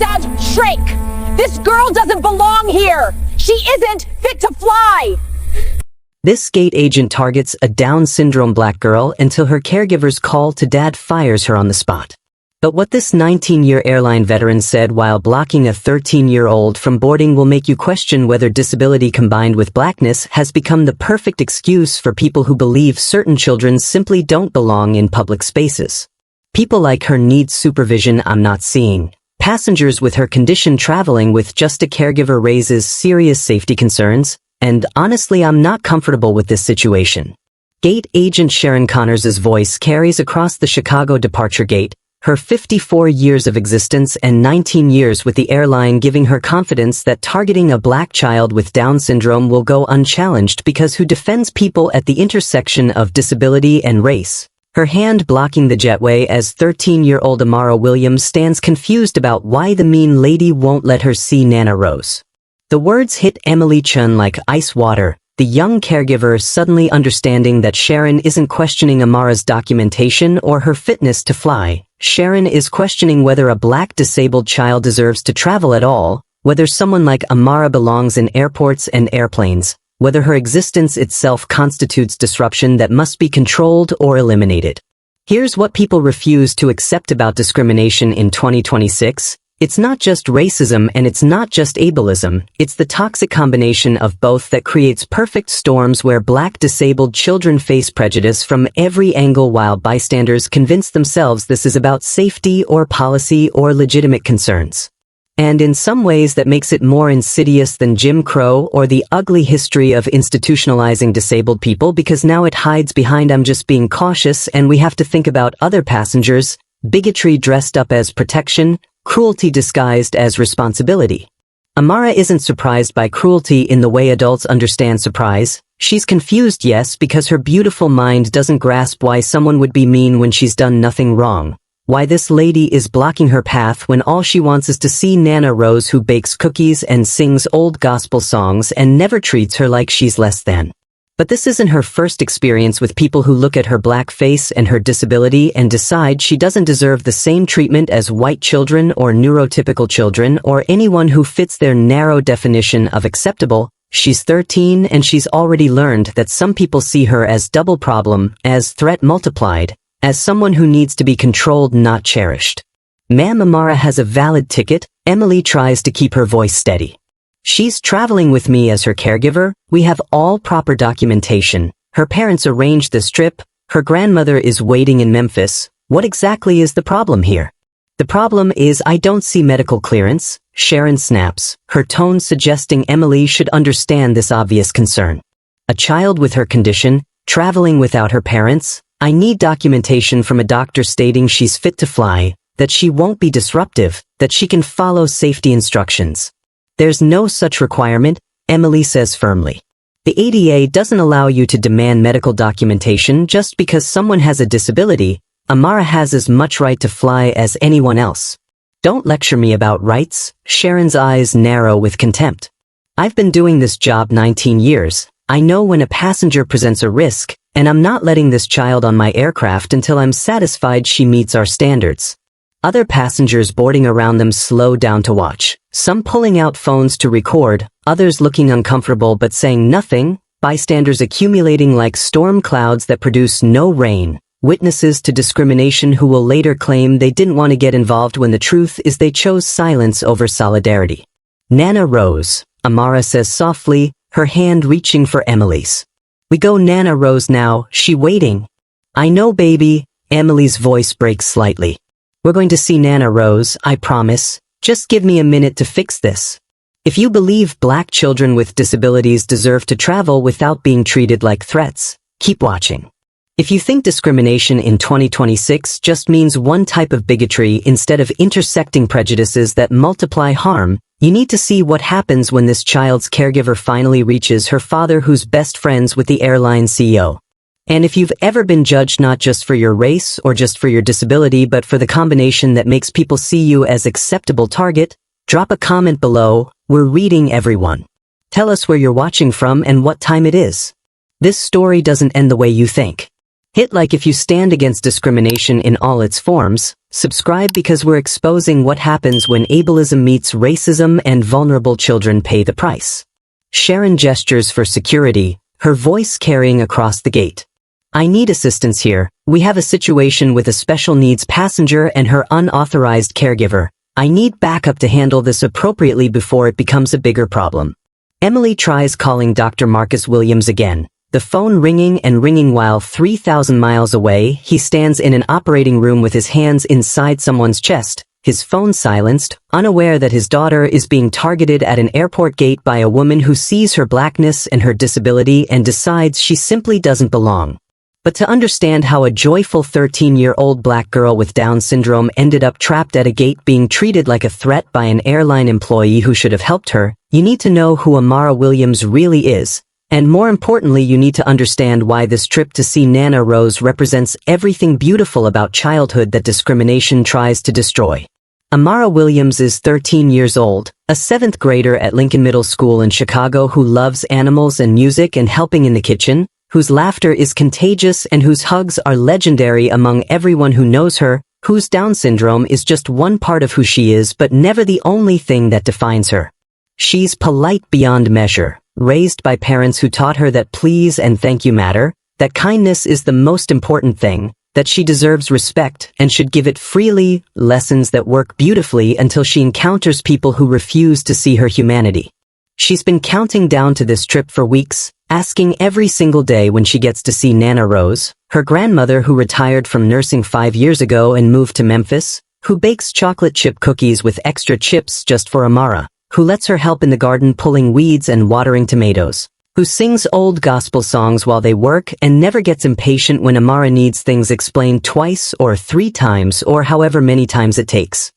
sound shrink. This girl doesn't belong here. She isn't fit to fly. This gate agent targets a Down syndrome black girl until her caregiver's call to dad fires her on the spot. But what this 19-year airline veteran said while blocking a 13-year-old from boarding will make you question whether disability combined with blackness has become the perfect excuse for people who believe certain children simply don't belong in public spaces. People like her need supervision I'm not seeing. Passengers with her condition traveling with just a caregiver raises serious safety concerns, and honestly I'm not comfortable with this situation. Gate agent Sharon Connors' voice carries across the Chicago departure gate, her 54 years of existence and 19 years with the airline giving her confidence that targeting a black child with Down syndrome will go unchallenged because who defends people at the intersection of disability and race? Her hand blocking the jetway as 13-year-old Amara Williams stands confused about why the mean lady won't let her see Nana Rose. The words hit Emily Chen like ice water, the young caregiver suddenly understanding that Sharon isn't questioning Amara's documentation or her fitness to fly. Sharon is questioning whether a black disabled child deserves to travel at all, whether someone like Amara belongs in airports and airplanes, whether her existence itself constitutes disruption that must be controlled or eliminated. Here's what people refuse to accept about discrimination in 2026. It's not just racism and it's not just ableism, it's the toxic combination of both that creates perfect storms where black disabled children face prejudice from every angle while bystanders convince themselves this is about safety or policy or legitimate concerns. And in some ways that makes it more insidious than Jim Crow or the ugly history of institutionalizing disabled people because now it hides behind I'm just being cautious and we have to think about other passengers, bigotry dressed up as protection, cruelty disguised as responsibility. Amara isn't surprised by cruelty in the way adults understand surprise. She's confused, yes, because her beautiful mind doesn't grasp why someone would be mean when she's done nothing wrong. Why this lady is blocking her path when all she wants is to see Nana Rose who bakes cookies and sings old gospel songs and never treats her like she's less than. But this isn't her first experience with people who look at her black face and her disability and decide she doesn't deserve the same treatment as white children or neurotypical children or anyone who fits their narrow definition of acceptable. She's 13 and she's already learned that some people see her as double problem, as threat multiplied, as someone who needs to be controlled, not cherished. Ma'am, Amara has a valid ticket. Emily tries to keep her voice steady. She's traveling with me as her caregiver. We have all proper documentation. Her parents arranged this trip. Her grandmother is waiting in Memphis. What exactly is the problem here? The problem is I don't see medical clearance. Sharon snaps, her tone suggesting Emily should understand this obvious concern. A child with her condition, traveling without her parents. I need documentation from a doctor stating she's fit to fly, that she won't be disruptive, that she can follow safety instructions. There's no such requirement, Emily says firmly. The ADA doesn't allow you to demand medical documentation just because someone has a disability. Amara has as much right to fly as anyone else. Don't lecture me about rights. Sharon's eyes narrow with contempt. I've been doing this job 19 years. I know when a passenger presents a risk, and I'm not letting this child on my aircraft until I'm satisfied she meets our standards. Other passengers boarding around them slow down to watch, some pulling out phones to record, others looking uncomfortable but saying nothing, bystanders accumulating like storm clouds that produce no rain, witnesses to discrimination who will later claim they didn't want to get involved when the truth is they chose silence over solidarity. Nana Rose, Amara says softly, her hand reaching for Emily's. We go Nana Rose now, she waiting. I know baby, Emily's voice breaks slightly. We're going to see Nana Rose, I promise. Just give me a minute to fix this. If you believe black children with disabilities deserve to travel without being treated like threats, keep watching. If you think discrimination in 2026 just means one type of bigotry instead of intersecting prejudices that multiply harm, you need to see what happens when this child's caregiver finally reaches her father who's best friends with the airline CEO. And if you've ever been judged not just for your race or just for your disability but for the combination that makes people see you as acceptable target, drop a comment below. We're reading everyone. Tell us where you're watching from and what time it is. This story doesn't end the way you think. Hit like if you stand against discrimination in all its forms. Subscribe because we're exposing what happens when ableism meets racism and vulnerable children pay the price. Sharon gestures for security, her voice carrying across the gate. I need assistance here. We have a situation with a special needs passenger and her unauthorized caregiver. I need backup to handle this appropriately before it becomes a bigger problem. Emily tries calling Dr. Marcus Williams again. The phone ringing and ringing while 3,000 miles away, he stands in an operating room with his hands inside someone's chest, his phone silenced, unaware that his daughter is being targeted at an airport gate by a woman who sees her blackness and her disability and decides she simply doesn't belong. But to understand how a joyful 13-year-old black girl with Down syndrome ended up trapped at a gate being treated like a threat by an airline employee who should have helped her, you need to know who Amara Williams really is. And more importantly, you need to understand why this trip to see Nana Rose represents everything beautiful about childhood that discrimination tries to destroy. Amara Williams is 13 years old, a 7th grader at Lincoln Middle School in Chicago who loves animals and music and helping in the kitchen, whose laughter is contagious and whose hugs are legendary among everyone who knows her, whose Down syndrome is just one part of who she is but never the only thing that defines her. She's polite beyond measure. Raised by parents who taught her that please and thank you matter, that kindness is the most important thing, that she deserves respect and should give it freely, lessons that work beautifully until she encounters people who refuse to see her humanity. She's been counting down to this trip for weeks, asking every single day when she gets to see Nana Rose, her grandmother who retired from nursing 5 years ago and moved to Memphis, who bakes chocolate chip cookies with extra chips just for Amara, who lets her help in the garden pulling weeds and watering tomatoes, who sings old gospel songs while they work and never gets impatient when Amara needs things explained twice or 3 times or however many times it takes.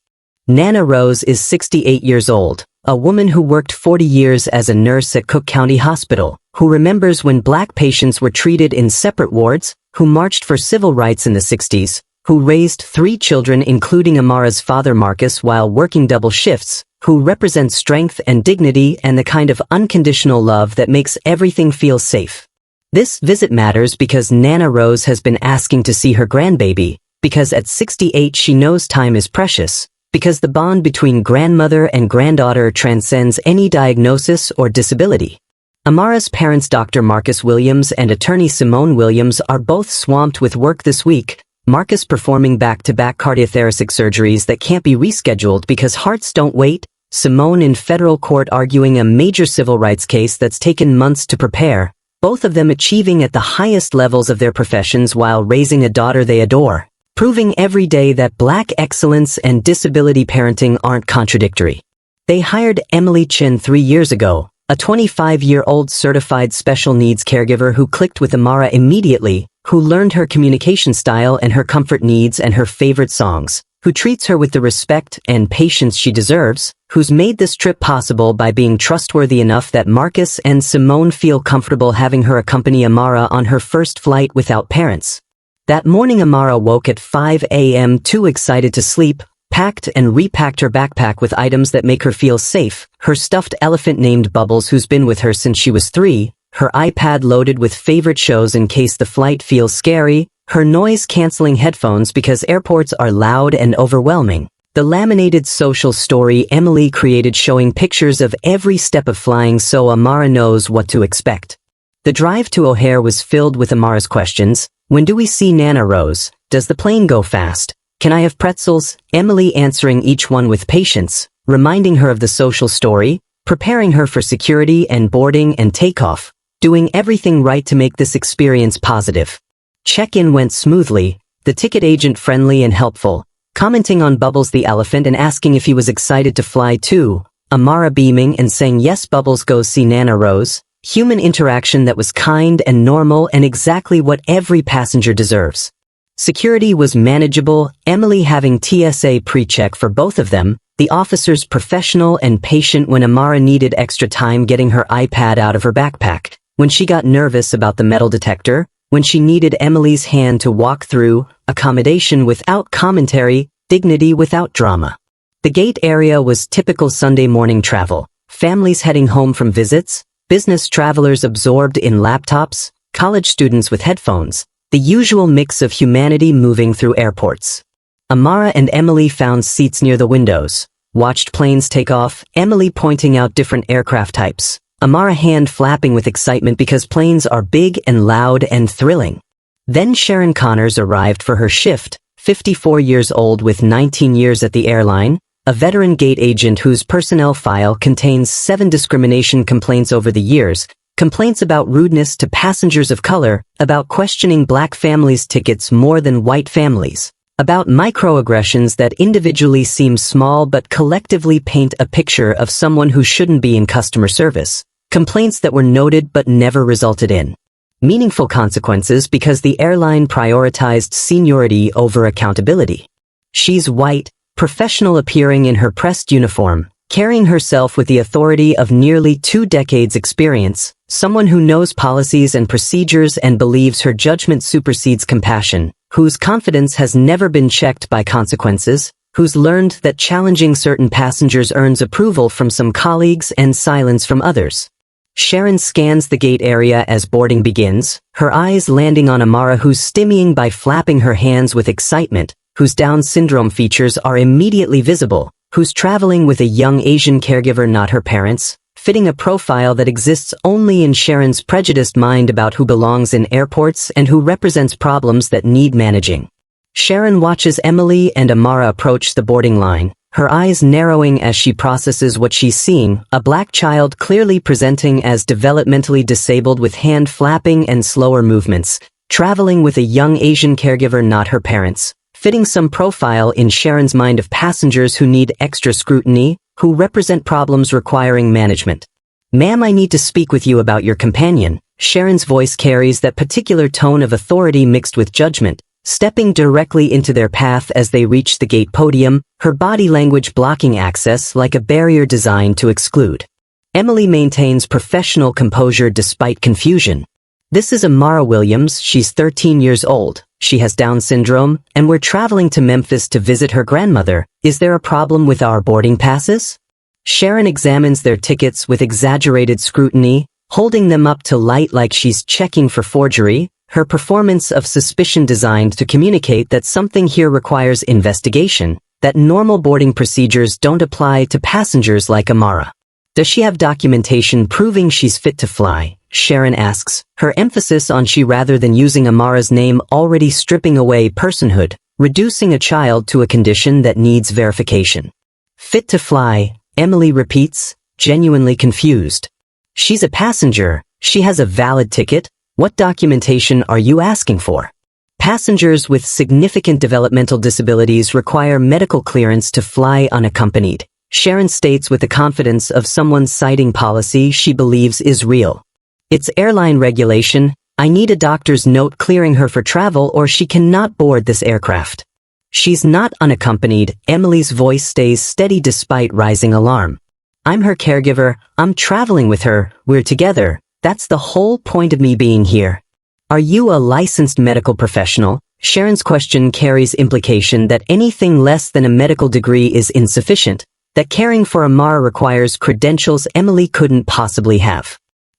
Nana Rose is 68 years old, a woman who worked 40 years as a nurse at Cook County Hospital, who remembers when black patients were treated in separate wards, who marched for civil rights in the 60s, who raised 3 children including Amara's father Marcus while working double shifts, who represents strength and dignity and the kind of unconditional love that makes everything feel safe. This visit matters because Nana Rose has been asking to see her grandbaby, because at 68 she knows time is precious, because the bond between grandmother and granddaughter transcends any diagnosis or disability. Amara's parents Dr. Marcus Williams and Attorney Simone Williams are both swamped with work this week, Marcus performing back-to-back cardiothoracic surgeries that can't be rescheduled because hearts don't wait, Simone in federal court arguing a major civil rights case that's taken months to prepare, both of them achieving at the highest levels of their professions while raising a daughter they adore, proving every day that black excellence and disability parenting aren't contradictory. They hired Emily Chen 3 years ago, a 25-year-old certified special needs caregiver who clicked with Amara immediately, who learned her communication style and her comfort needs and her favorite songs, who treats her with the respect and patience she deserves, who's made this trip possible by being trustworthy enough that Marcus and Simone feel comfortable having her accompany Amara on her first flight without parents. That morning Amara woke at 5 a.m. too excited to sleep, packed and repacked her backpack with items that make her feel safe, her stuffed elephant named Bubbles who's been with her since she was 3, her iPad loaded with favorite shows in case the flight feels scary, her noise-canceling headphones because airports are loud and overwhelming, the laminated social story Emily created showing pictures of every step of flying so Amara knows what to expect. The drive to O'Hare was filled with Amara's questions. When do we see Nana Rose? Does the plane go fast? Can I have pretzels? Emily answering each one with patience, reminding her of the social story, preparing her for security and boarding and takeoff, doing everything right to make this experience positive. Check-in went smoothly, the ticket agent friendly and helpful, commenting on Bubbles the elephant and asking if he was excited to fly too, Amara beaming and saying yes Bubbles go see Nana Rose, human interaction that was kind and normal and exactly what every passenger deserves. Security was manageable, Emily having TSA pre-check for both of them, the officers professional and patient when Amara needed extra time getting her iPad out of her backpack, when she got nervous about the metal detector, when she needed Emily's hand to walk through, accommodation without commentary, dignity without drama. The gate area was typical Sunday morning travel, families heading home from visits, business travelers absorbed in laptops, college students with headphones, The usual mix of humanity moving through airports. Amara and Emily found seats near the windows, watched planes take off, Emily pointing out different aircraft types. Amara hand flapping with excitement because planes are big and loud and thrilling. Then Sharon Connors arrived for her shift, 54 years old with 19 years at the airline, a veteran gate agent whose personnel file contains 7 discrimination complaints over the years, complaints about rudeness to passengers of color, about questioning black families' tickets more than white families, about microaggressions that individually seem small but collectively paint a picture of someone who shouldn't be in customer service, complaints that were noted but never resulted in meaningful consequences because the airline prioritized seniority over accountability. She's white, professional appearing in her pressed uniform, carrying herself with the authority of nearly 2 decades experience, someone who knows policies and procedures and believes her judgment supersedes compassion, whose confidence has never been checked by consequences, who's learned that challenging certain passengers earns approval from some colleagues and silence from others. Sharon scans the gate area as boarding begins, her eyes landing on Amara who's stimming by flapping her hands with excitement, whose Down syndrome features are immediately visible, who's traveling with a young Asian caregiver not her parents, fitting a profile that exists only in Sharon's prejudiced mind about who belongs in airports and who represents problems that need managing. Sharon watches Emily and Amara approach the boarding line, her eyes narrowing as she processes what she's seeing, a black child clearly presenting as developmentally disabled with hand flapping and slower movements, traveling with a young Asian caregiver not her parents, fitting some profile in Sharon's mind of passengers who need extra scrutiny, who represent problems requiring management. "Ma'am, I need to speak with you about your companion." Sharon's voice carries that particular tone of authority mixed with judgment, stepping directly into their path as they reach the gate podium, her body language blocking access like a barrier designed to exclude. Emily maintains professional composure despite confusion. "This is Amara Williams, she's 13 years old, she has Down syndrome, and we're traveling to Memphis to visit her grandmother. Is there a problem with our boarding passes?" Sharon examines their tickets with exaggerated scrutiny, holding them up to light like she's checking for forgery, her performance of suspicion designed to communicate that something here requires investigation, that normal boarding procedures don't apply to passengers like Amara. "Does she have documentation proving she's fit to fly?" Sharon asks, her emphasis on she rather than using Amara's name already stripping away personhood, reducing a child to a condition that needs verification. "Fit to fly," Emily repeats, genuinely confused. "She's a passenger, she has a valid ticket. What documentation are you asking for?" Passengers with significant developmental disabilities require medical clearance to fly unaccompanied, Sharon states with the confidence of someone citing policy she believes is real. "It's airline regulation. I need a doctor's note clearing her for travel or she cannot board this aircraft." "She's not unaccompanied," Emily's voice stays steady despite rising alarm. "I'm her caregiver, I'm traveling with her, we're together. That's the whole point of me being here." "Are you a licensed medical professional?" Sharon's question carries implication that anything less than a medical degree is insufficient, that caring for Amara requires credentials Emily couldn't possibly have.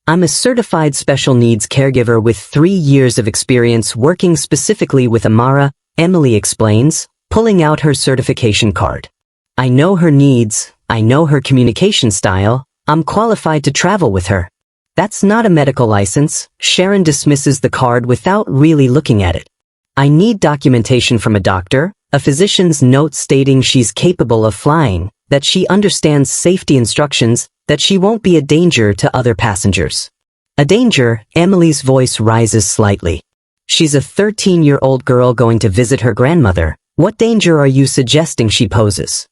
"I'm a certified special needs caregiver with 3 years of experience working specifically with Amara," Emily explains, pulling out her certification card. "I know her needs, I know her communication style, I'm qualified to travel with her." "That's not a medical license," Sharon dismisses the card without really looking at it. "I need documentation from a doctor, a physician's note stating she's capable of flying, that she understands safety instructions, that she won't be a danger to other passengers." "A danger?" Emily's voice rises slightly. "She's a 13-year-old girl going to visit her grandmother. What danger are you suggesting she poses?"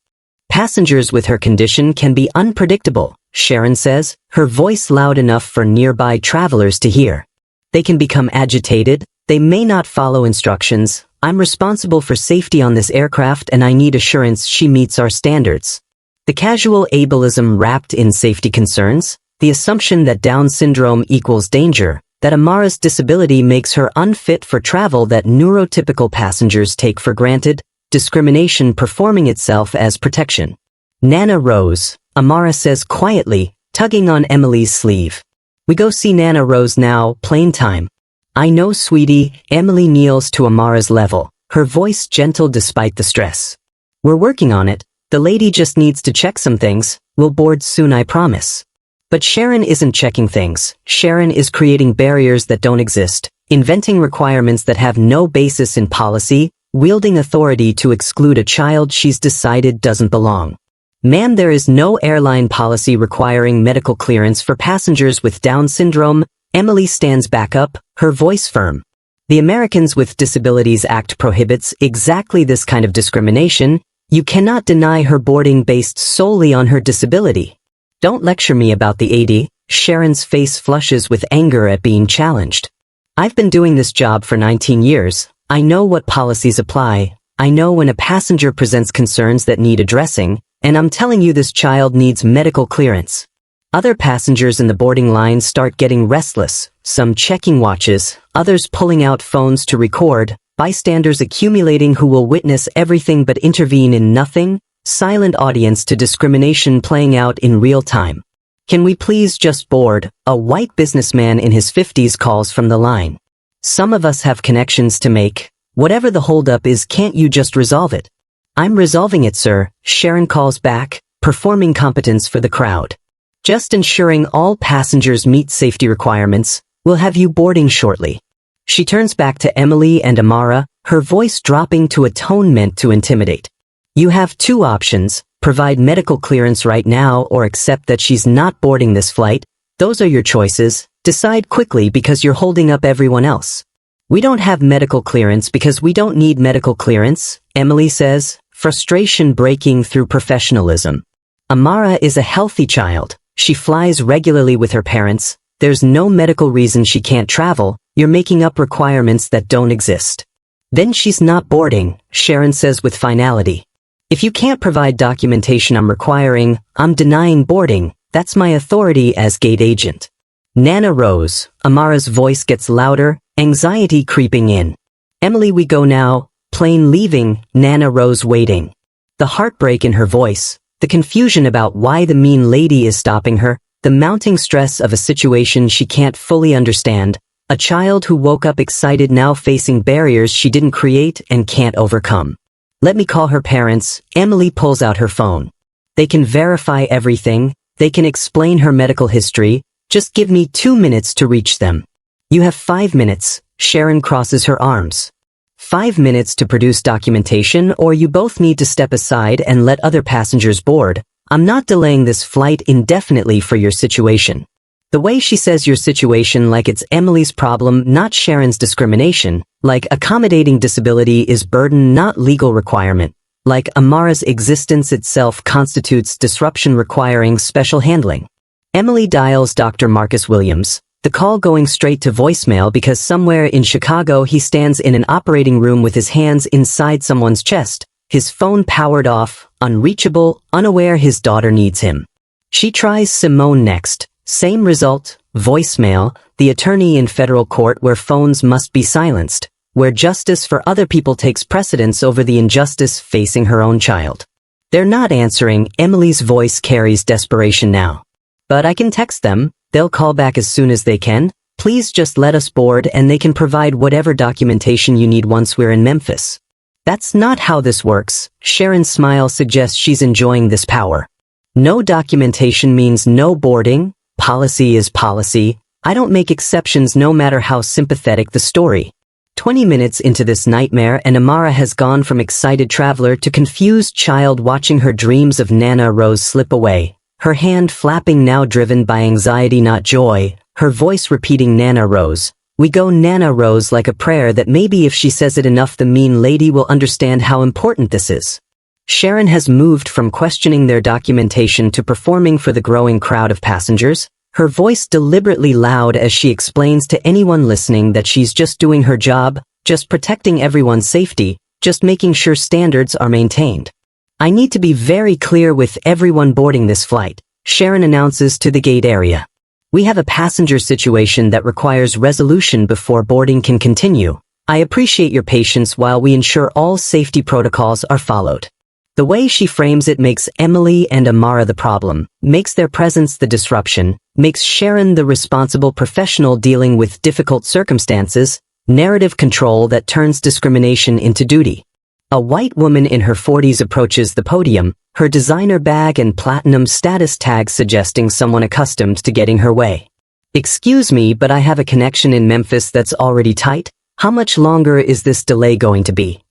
"Passengers with her condition can be unpredictable," Sharon says, her voice loud enough for nearby travelers to hear. "They can become agitated, they may not follow instructions. I'm responsible for safety on this aircraft and I need assurance she meets our standards." The casual ableism wrapped in safety concerns, the assumption that Down syndrome equals danger, that Amara's disability makes her unfit for travel that neurotypical passengers take for granted, discrimination performing itself as protection. "Nana Rose," Amara says quietly, tugging on Emily's sleeve. "We go see Nana Rose now, plane time." I know, sweetie. Emily kneels to Amara's level, her voice gentle despite the stress. We're working on it. The lady just needs to check some things. We'll board soon, I promise. But Sharon isn't checking things. Sharon is creating barriers that don't exist, inventing requirements that have no basis in policy, wielding authority to exclude a child she's decided doesn't belong. Ma'am, there is no airline policy requiring medical clearance for passengers with Down syndrome. Emily stands back up, her voice firm. The Americans with Disabilities Act prohibits exactly this kind of discrimination. You cannot deny her boarding based solely on her disability. Don't lecture me about the AD. Sharon's face flushes with anger at being challenged. I've been doing this job for 19 years. I know what policies apply. I know when a passenger presents concerns that need addressing, and I'm telling you this child needs medical clearance. Other passengers in the boarding line start getting restless, some checking watches, others pulling out phones to record, bystanders accumulating who will witness everything but intervene in nothing, silent audience to discrimination playing out in real time. Can we please just board? A white businessman in his 50s calls from the line. Some of us have connections to make. Whatever the holdup is, can't you just resolve it? I'm resolving it, sir, Sharon calls back, performing competence for the crowd. Just ensuring all passengers meet safety requirements. We'll have you boarding shortly. She turns back to Emily and Amara, her voice dropping to a tone meant to intimidate. You have two options: provide medical clearance right now or accept that she's not boarding this flight. Those are your choices. Decide quickly because you're holding up everyone else. We don't have medical clearance because we don't need medical clearance, Emily says, frustration breaking through professionalism. Amara is a healthy child. She flies regularly with her parents. There's no medical reason she can't travel. You're making up requirements that don't exist. Then she's not boarding, Sharon says with finality. If you can't provide documentation I'm denying boarding. That's my authority as gate agent. Nana Rose. Amara's voice gets louder, anxiety creeping in. Emily, we go now. Plane leaving. Nana Rose waiting. The heartbreak in her voice, the confusion about why the mean lady is stopping her, the mounting stress of a situation she can't fully understand. A child who woke up excited now facing barriers she didn't create and can't overcome. Let me call her parents. Emily pulls out her phone. They can verify everything. They can explain her medical history. Just give me 2 minutes to reach them. You have 5 minutes. Sharon crosses her arms. 5 minutes to produce documentation, or you both need to step aside and let other passengers board. I'm not delaying this flight indefinitely for your situation. The way she says your situation like it's Emily's problem, not Sharon's discrimination, like accommodating disability is burden, not legal requirement, like Amara's existence itself constitutes disruption requiring special handling. Emily dials Dr. Marcus Williams, the call going straight to voicemail because somewhere in Chicago he stands in an operating room with his hands inside someone's chest, his phone powered off, unreachable, unaware his daughter needs him. She tries Simone next. Same result, voicemail, the attorney in federal court where phones must be silenced, where justice for other people takes precedence over the injustice facing her own child. They're not answering. Emily's voice carries desperation now. But I can text them. They'll call back as soon as they can. Please just let us board and they can provide whatever documentation you need once we're in Memphis. That's not how this works. Sharon's smile suggests she's enjoying this power. No documentation means no boarding. Policy is policy. I don't make exceptions no matter how sympathetic the story. 20 minutes into this nightmare and Amara has gone from excited traveler to confused child watching her dreams of Nana Rose slip away. Her hand flapping now driven by anxiety not joy, her voice repeating Nana Rose. We go Nana Rose like a prayer that maybe if she says it enough the mean lady will understand how important this is. Sharon has moved from questioning their documentation to performing for the growing crowd of passengers, her voice deliberately loud as she explains to anyone listening that she's just doing her job, just protecting everyone's safety, just making sure standards are maintained. I need to be very clear with everyone boarding this flight, Sharon announces to the gate area. We have a passenger situation that requires resolution before boarding can continue. I appreciate your patience while we ensure all safety protocols are followed. The way she frames it makes Emily and Amara the problem, makes their presence the disruption, makes Sharon the responsible professional dealing with difficult circumstances, narrative control that turns discrimination into duty. A white woman in her 40s approaches the podium, her designer bag and platinum status tag suggesting someone accustomed to getting her way. "Excuse me, but I have a connection in Memphis that's already tight. How much longer is this delay going to be?"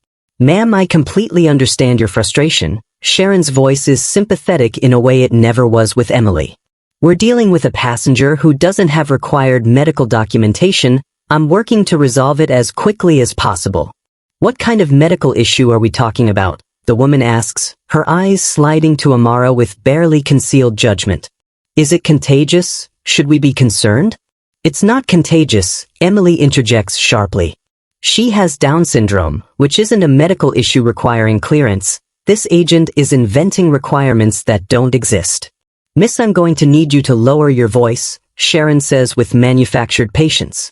"Ma'am, I completely understand your frustration." Sharon's voice is sympathetic in a way it never was with Emily. "We're dealing with a passenger who doesn't have required medical documentation. I'm working to resolve it as quickly as possible." "What kind of medical issue are we talking about?" the woman asks, her eyes sliding to Amara with barely concealed judgment. "Is it contagious? Should we be concerned?" "It's not contagious," Emily interjects sharply. "She has Down syndrome, which isn't a medical issue requiring clearance. This agent is inventing requirements that don't exist." "Miss, I'm going to need you to lower your voice," Sharon says with manufactured patience.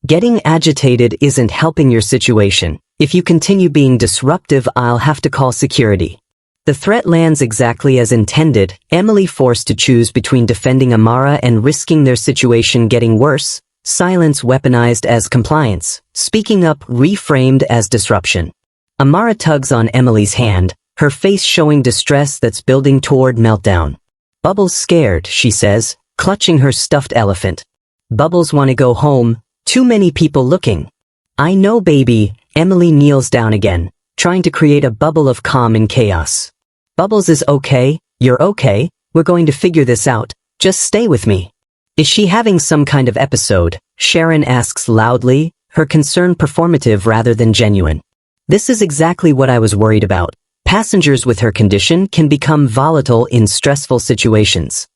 "Getting agitated isn't helping your situation. If you continue being disruptive, I'll have to call security." The threat lands exactly as intended, Emily forced to choose between defending Amara and risking their situation getting worse, silence weaponized as compliance, speaking up reframed as disruption. Amara tugs on Emily's hand, her face showing distress that's building toward meltdown. "Bubbles scared," she says, clutching her stuffed elephant. "Bubbles want to go home, too many people looking." "I know, baby." Emily kneels down again, trying to create a bubble of calm in chaos. "Bubbles is okay, you're okay, we're going to figure this out, just stay with me." "Is she having some kind of episode?" Sharon asks loudly, her concern performative rather than genuine. "This is exactly what I was worried about. Passengers with her condition can become volatile in stressful situations."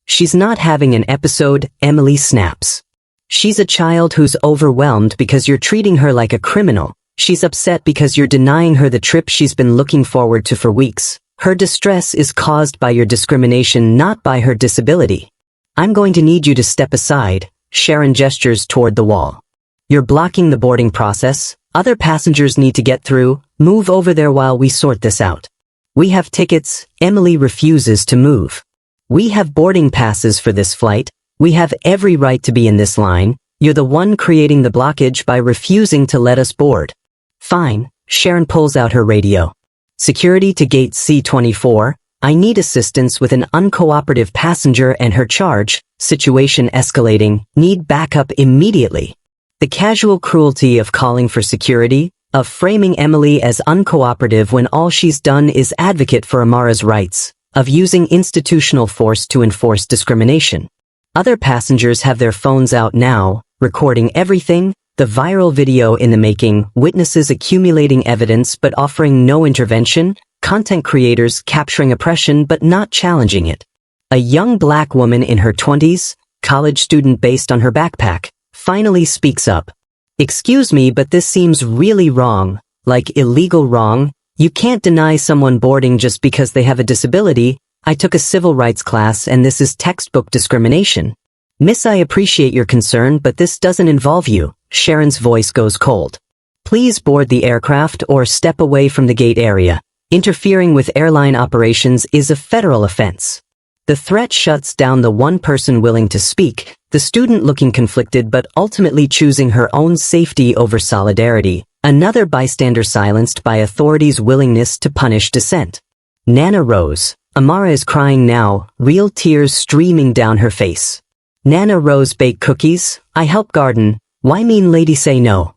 "She's not having an episode," Emily snaps. "She's a child who's overwhelmed because you're treating her like a criminal. She's upset because you're denying her the trip she's been looking forward to for weeks. Her distress is caused by your discrimination, not by her disability." "I'm going to need you to step aside," Sharon gestures toward the wall. "You're blocking the boarding process. Other passengers need to get through. Move over there while we sort this out." "We have tickets." Emily refuses to move. "We have boarding passes for this flight. We have every right to be in this line. You're the one creating the blockage by refusing to let us board." "Fine." Sharon pulls out her radio. "Security to gate C24. I need assistance with an uncooperative passenger and her charge. Situation escalating. Need backup immediately." The casual cruelty of calling for security, of framing Emily as uncooperative when all she's done is advocate for Amara's rights, of using institutional force to enforce discrimination. Other passengers have their phones out now, recording everything, the viral video in the making, witnesses accumulating evidence but offering no intervention, content creators capturing oppression but not challenging it. A young black woman in her 20s, college student based on her backpack, finally speaks up. "Excuse me, but this seems really wrong, like illegal wrong. You can't deny someone boarding just because they have a disability. I took a civil rights class and this is textbook discrimination." "Miss, I appreciate your concern, but this doesn't involve you." Sharon's voice goes cold. "Please board the aircraft or step away from the gate area. Interfering with airline operations is a federal offense." The threat shuts down the one person willing to speak, the student looking conflicted but ultimately choosing her own safety over solidarity, another bystander silenced by authorities' willingness to punish dissent. Nana Rose. Amara is crying now, real tears streaming down her face. "Nana Rose bake cookies, I help garden, why mean lady say no?"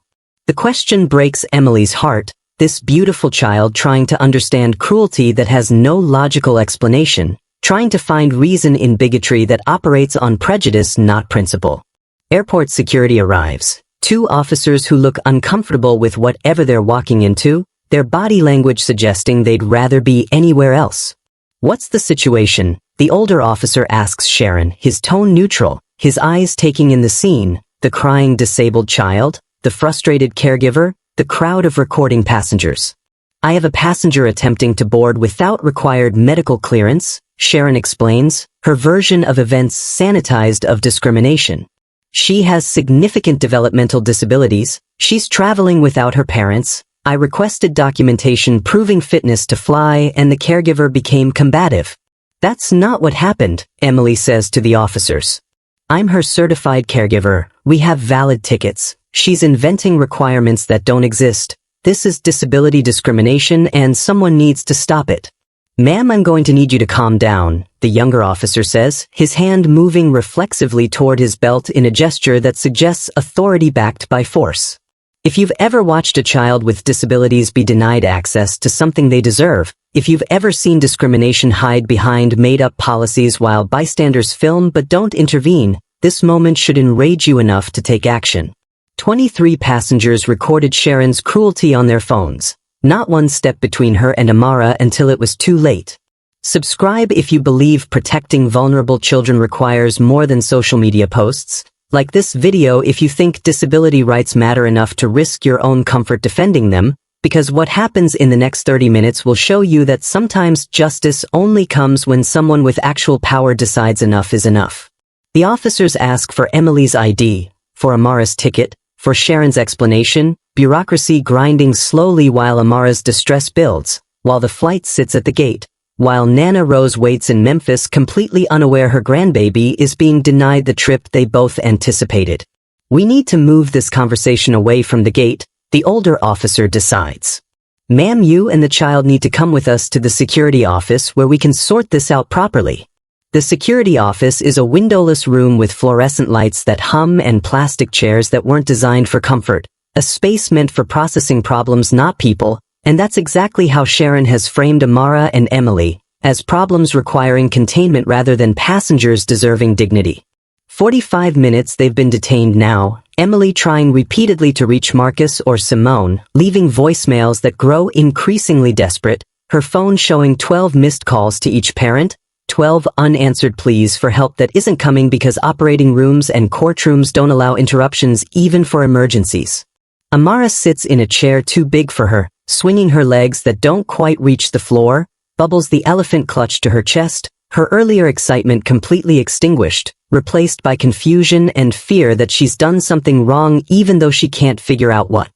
The question breaks Emily's heart, this beautiful child trying to understand cruelty that has no logical explanation, trying to find reason in bigotry that operates on prejudice, not principle. Airport security arrives. Two officers who look uncomfortable with whatever they're walking into, their body language suggesting they'd rather be anywhere else. "What's the situation?" the older officer asks Sharon, his tone neutral, his eyes taking in the scene, the crying disabled child, the frustrated caregiver, the crowd of recording passengers. "I have a passenger attempting to board without required medical clearance," Sharon explains, her version of events sanitized of discrimination. "She has significant developmental disabilities, she's traveling without her parents. I requested documentation proving fitness to fly and the caregiver became combative." "That's not what happened," Emily says to the officers. I'm her certified caregiver. We have valid tickets. She's inventing requirements that don't exist. This is disability discrimination and someone needs to stop it. Ma'am, I'm going to need you to calm down, the younger officer says, his hand moving reflexively toward his belt in a gesture that suggests authority backed by force. If you've ever watched a child with disabilities be denied access to something they deserve, if you've ever seen discrimination hide behind made-up policies while bystanders film but don't intervene, this moment should enrage you enough to take action. 23 passengers recorded Sharon's cruelty on their phones. Not one step between her and Amara until it was too late. Subscribe if you believe protecting vulnerable children requires more than social media posts. Like this video if you think disability rights matter enough to risk your own comfort defending them, because what happens in the next 30 minutes will show you that sometimes justice only comes when someone with actual power decides enough is enough. The officers ask for Emily's ID, for Amara's ticket, for Sharon's explanation, bureaucracy grinding slowly while Amara's distress builds, while the flight sits at the gate. While Nana Rose waits in Memphis completely unaware her grandbaby is being denied the trip they both anticipated. We need to move this conversation away from the gate, the older officer decides. Ma'am, you and the child need to come with us to the security office where we can sort this out properly. The security office is a windowless room with fluorescent lights that hum and plastic chairs that weren't designed for comfort, a space meant for processing problems, not people. And that's exactly how Sharon has framed Amara and Emily, as problems requiring containment rather than passengers deserving dignity. 45 minutes they've been detained now, Emily trying repeatedly to reach Marcus or Simone, leaving voicemails that grow increasingly desperate, her phone showing 12 missed calls to each parent, 12 unanswered pleas for help that isn't coming because operating rooms and courtrooms don't allow interruptions even for emergencies. Amara sits in a chair too big for her, swinging her legs that don't quite reach the floor, bubbles the elephant clutched to her chest, her earlier excitement completely extinguished, replaced by confusion and fear that she's done something wrong even though she can't figure out what.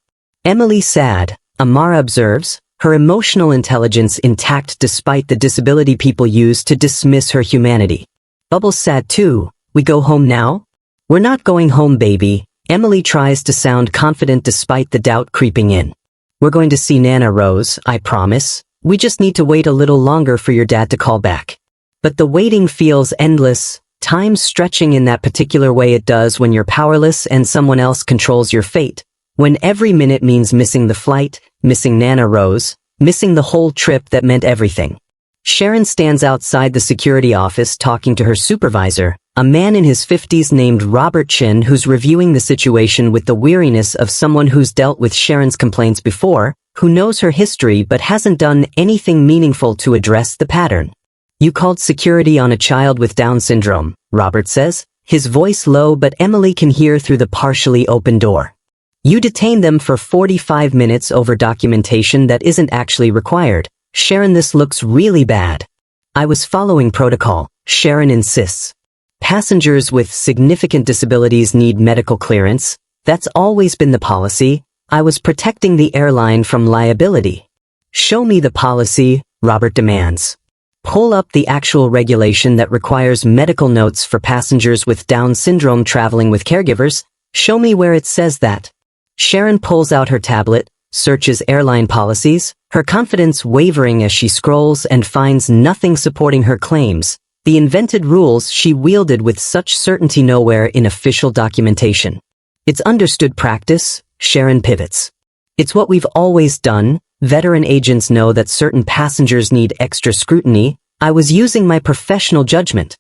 Emily sad, Amara observes, her emotional intelligence intact despite the disability people use to dismiss her humanity. Bubbles sad too, we go home now? We're not going home, baby. Emily tries to sound confident despite the doubt creeping in. We're going to see Nana Rose, I promise. We just need to wait a little longer for your dad to call back. But the waiting feels endless, time stretching in that particular way it does when you're powerless and someone else controls your fate. When every minute means missing the flight, missing Nana Rose, missing the whole trip that meant everything. Sharon stands outside the security office talking to her supervisor, a man in his 50s named Robert Chen who's reviewing the situation with the weariness of someone who's dealt with Sharon's complaints before, who knows her history but hasn't done anything meaningful to address the pattern. You called security on a child with Down syndrome, Robert says, his voice low but Emily can hear through the partially open door. You detained them for 45 minutes over documentation that isn't actually required. Sharon, this looks really bad. I was following protocol, Sharon insists. Passengers with significant disabilities need medical clearance. That's always been the policy. I was protecting the airline from liability. Show me the policy, Robert demands. Pull up the actual regulation that requires medical notes for passengers with Down syndrome traveling with caregivers. Show me where it says that. Sharon pulls out her tablet, searches airline policies, her confidence wavering as she scrolls and finds nothing supporting her claims. The invented rules she wielded with such certainty nowhere in official documentation. It's understood practice, Sharon pivots. It's what we've always done. Veteran agents know that certain passengers need extra scrutiny. I was using my professional judgment.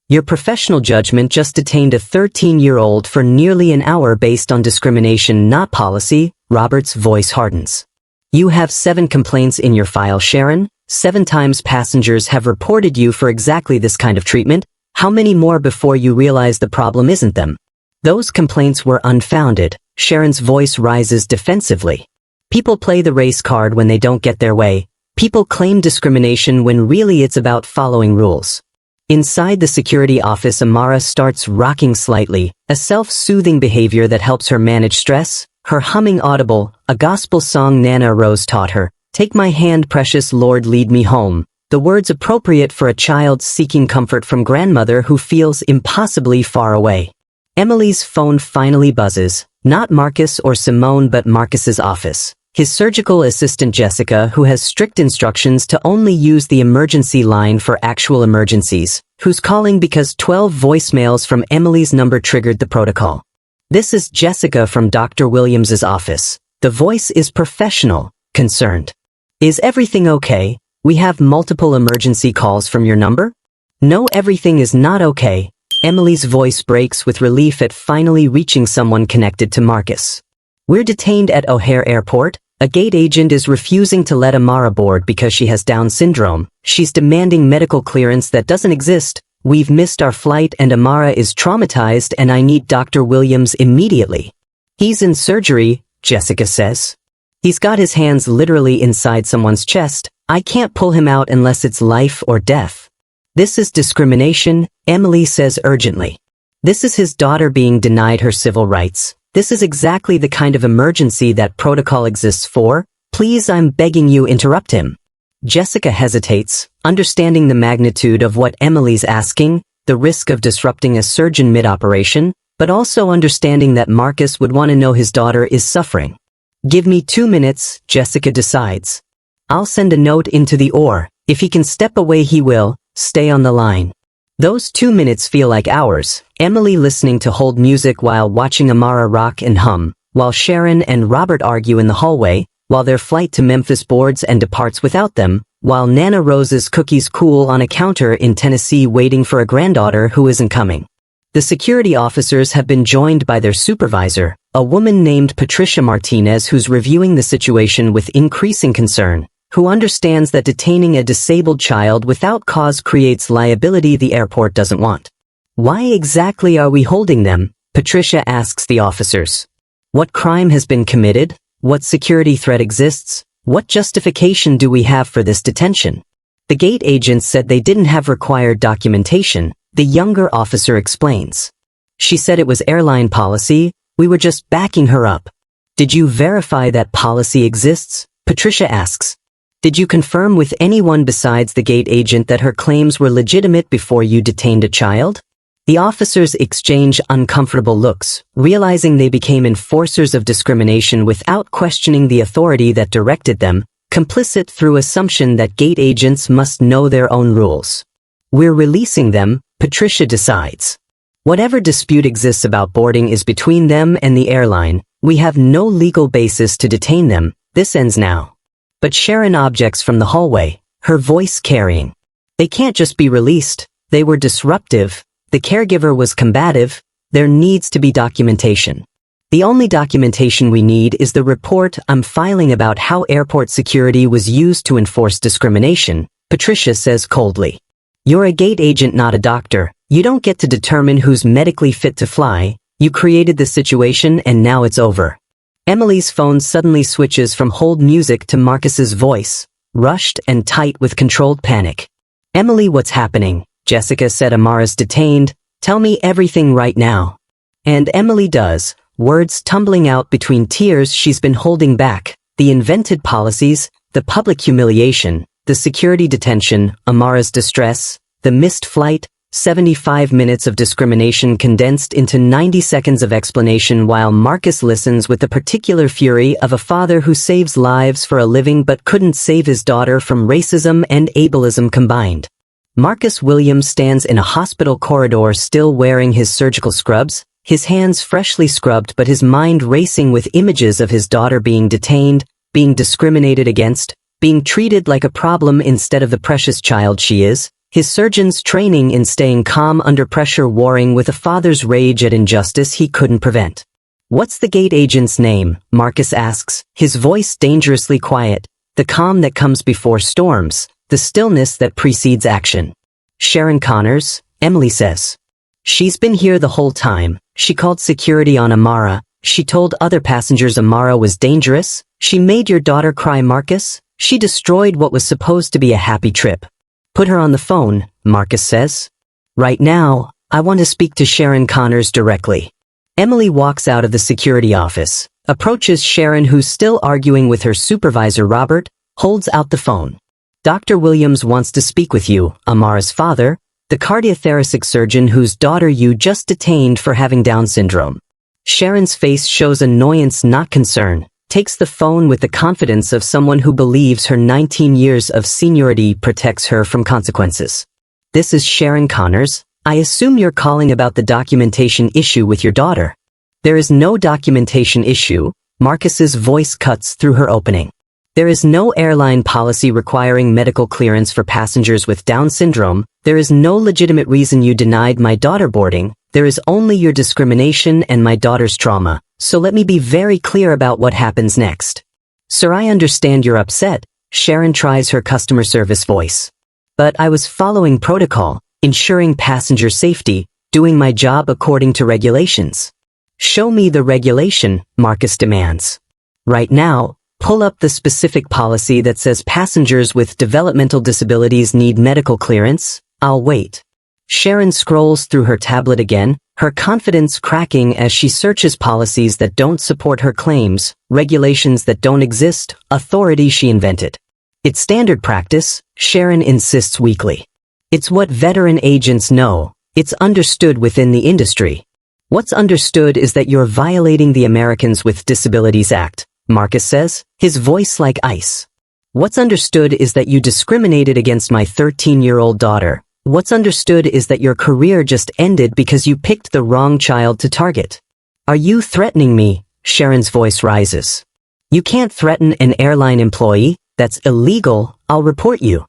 Your professional judgment just detained a 13-year-old for nearly an hour based on discrimination, not policy. Robert's voice hardens. You have 7 complaints in your file, Sharon. 7 times passengers have reported you for exactly this kind of treatment. How many more before you realize the problem isn't them? Those complaints were unfounded. Sharon's voice rises defensively. People play the race card when they don't get their way. People claim discrimination when really it's about following rules. Inside the security office, Amara starts rocking slightly, a self-soothing behavior that helps her manage stress. Her humming audible, a gospel song Nana Rose taught her. Take my hand, precious Lord, lead me home. the words appropriate for a child seeking comfort from grandmother who feels impossibly far away. Emily's phone finally buzzes, not Marcus or Simone but Marcus's office. His surgical assistant Jessica, who has strict instructions to only use the emergency line for actual emergencies, who's calling because 12 voicemails from Emily's number triggered the protocol. This is Jessica from Dr. Williams's office. The voice is professional, concerned. Is everything okay? We have multiple emergency calls from your number? No, everything is not okay. Emily's voice breaks with relief at finally reaching someone connected to Marcus. We're detained at O'Hare Airport. A gate agent is refusing to let Amara board because she has Down syndrome. She's demanding medical clearance that doesn't exist. We've missed our flight and Amara is traumatized and I need Dr. Williams immediately. He's in surgery, Jessica says. He's got his hands literally inside someone's chest. I can't pull him out unless it's life or death. This is discrimination, Emily says urgently. This is his daughter being denied her civil rights. This is exactly the kind of emergency that protocol exists for. Please, I'm begging you, interrupt him. Jessica hesitates, understanding the magnitude of what Emily's asking, the risk of disrupting a surgeon mid-operation, but also understanding that Marcus would want to know his daughter is suffering. Give me 2 minutes, Jessica decides. I'll send a note into the OR. If he can step away he will. Stay on the line. Those 2 minutes feel like hours. Emily listening to hold music while watching Amara rock and hum, while Sharon and Robert argue in the hallway, while their flight to Memphis boards and departs without them, while Nana Rose's cookies cool on a counter in Tennessee waiting for a granddaughter who isn't coming. The security officers have been joined by their supervisor, a woman named Patricia Martinez who's reviewing the situation with increasing concern, who understands that detaining a disabled child without cause creates liability the airport doesn't want. Why exactly are we holding them? Patricia asks the officers. What crime has been committed? What security threat exists? What justification do we have for this detention? The gate agents said they didn't have required documentation, the younger officer explains. She said it was airline policy, we were just backing her up. Did you verify that policy exists? Patricia asks. Did you confirm with anyone besides the gate agent that her claims were legitimate before you detained a child? The officers exchange uncomfortable looks, realizing they became enforcers of discrimination without questioning the authority that directed them, complicit through assumption that gate agents must know their own rules. We're releasing them, Patricia decides. Whatever dispute exists about boarding is between them and the airline. We have no legal basis to detain them. This ends now. But Sharon objects from the hallway, her voice carrying. They can't just be released. They were disruptive. The caregiver was combative. There needs to be documentation. The only documentation we need is the report I'm filing about how airport security was used to enforce discrimination, Patricia says coldly. You're a gate agent, not a doctor. You don't get to determine who's medically fit to fly. You created the situation and now it's over. Emily's phone suddenly switches from hold music to Marcus's voice, rushed and tight with controlled panic. Emily, what's happening? Jessica said Amara's detained. Tell me everything right now. And Emily does, words tumbling out between tears she's been holding back. The invented policies, the public humiliation, the security detention, Amara's distress, the missed flight, 75 minutes of discrimination condensed into 90 seconds of explanation while Marcus listens with the particular fury of a father who saves lives for a living but couldn't save his daughter from racism and ableism combined. Marcus Williams stands in a hospital corridor still wearing his surgical scrubs, his hands freshly scrubbed but his mind racing with images of his daughter being detained, being discriminated against, being treated like a problem instead of the precious child she is. His surgeon's training in staying calm under pressure warring with a father's rage at injustice he couldn't prevent. What's the gate agent's name? Marcus asks, his voice dangerously quiet, the calm that comes before storms, the stillness that precedes action. Sharon Connors, Emily says. She's been here the whole time. She called security on Amara. She told other passengers Amara was dangerous. She made your daughter cry, Marcus. She destroyed what was supposed to be a happy trip. Put her on the phone, Marcus says. Right now, I want to speak to Sharon Connors directly. Emily walks out of the security office, approaches Sharon who's still arguing with her supervisor Robert, holds out the phone. Dr. Williams wants to speak with you, Amara's father, the cardiothoracic surgeon whose daughter you just detained for having Down syndrome. Sharon's face shows annoyance, not concern, takes the phone with the confidence of someone who believes her 19 years of seniority protects her from consequences. This is Sharon Connors. I assume you're calling about the documentation issue with your daughter. There is no documentation issue. Marcus's voice cuts through her opening. There is no airline policy requiring medical clearance for passengers with Down syndrome. There is no legitimate reason you denied my daughter boarding. There is only your discrimination and my daughter's trauma. So let me be very clear about what happens next. Sir, I understand you're upset. Sharon tries her customer service voice. But I was following protocol, ensuring passenger safety, doing my job according to regulations. Show me the regulation, Marcus demands. Right now, pull up the specific policy that says passengers with developmental disabilities need medical clearance. I'll wait. Sharon scrolls through her tablet again, her confidence cracking as she searches policies that don't support her claims, regulations that don't exist, authority she invented. It's standard practice, Sharon insists weakly. It's what veteran agents know. It's understood within the industry. What's understood is that you're violating the Americans with Disabilities Act, Marcus says, his voice like ice. What's understood is that you discriminated against my 13-year-old daughter. What's understood is that your career just ended because you picked the wrong child to target. Are you threatening me? Sharon's voice rises. You can't threaten an airline employee. That's illegal. I'll report you.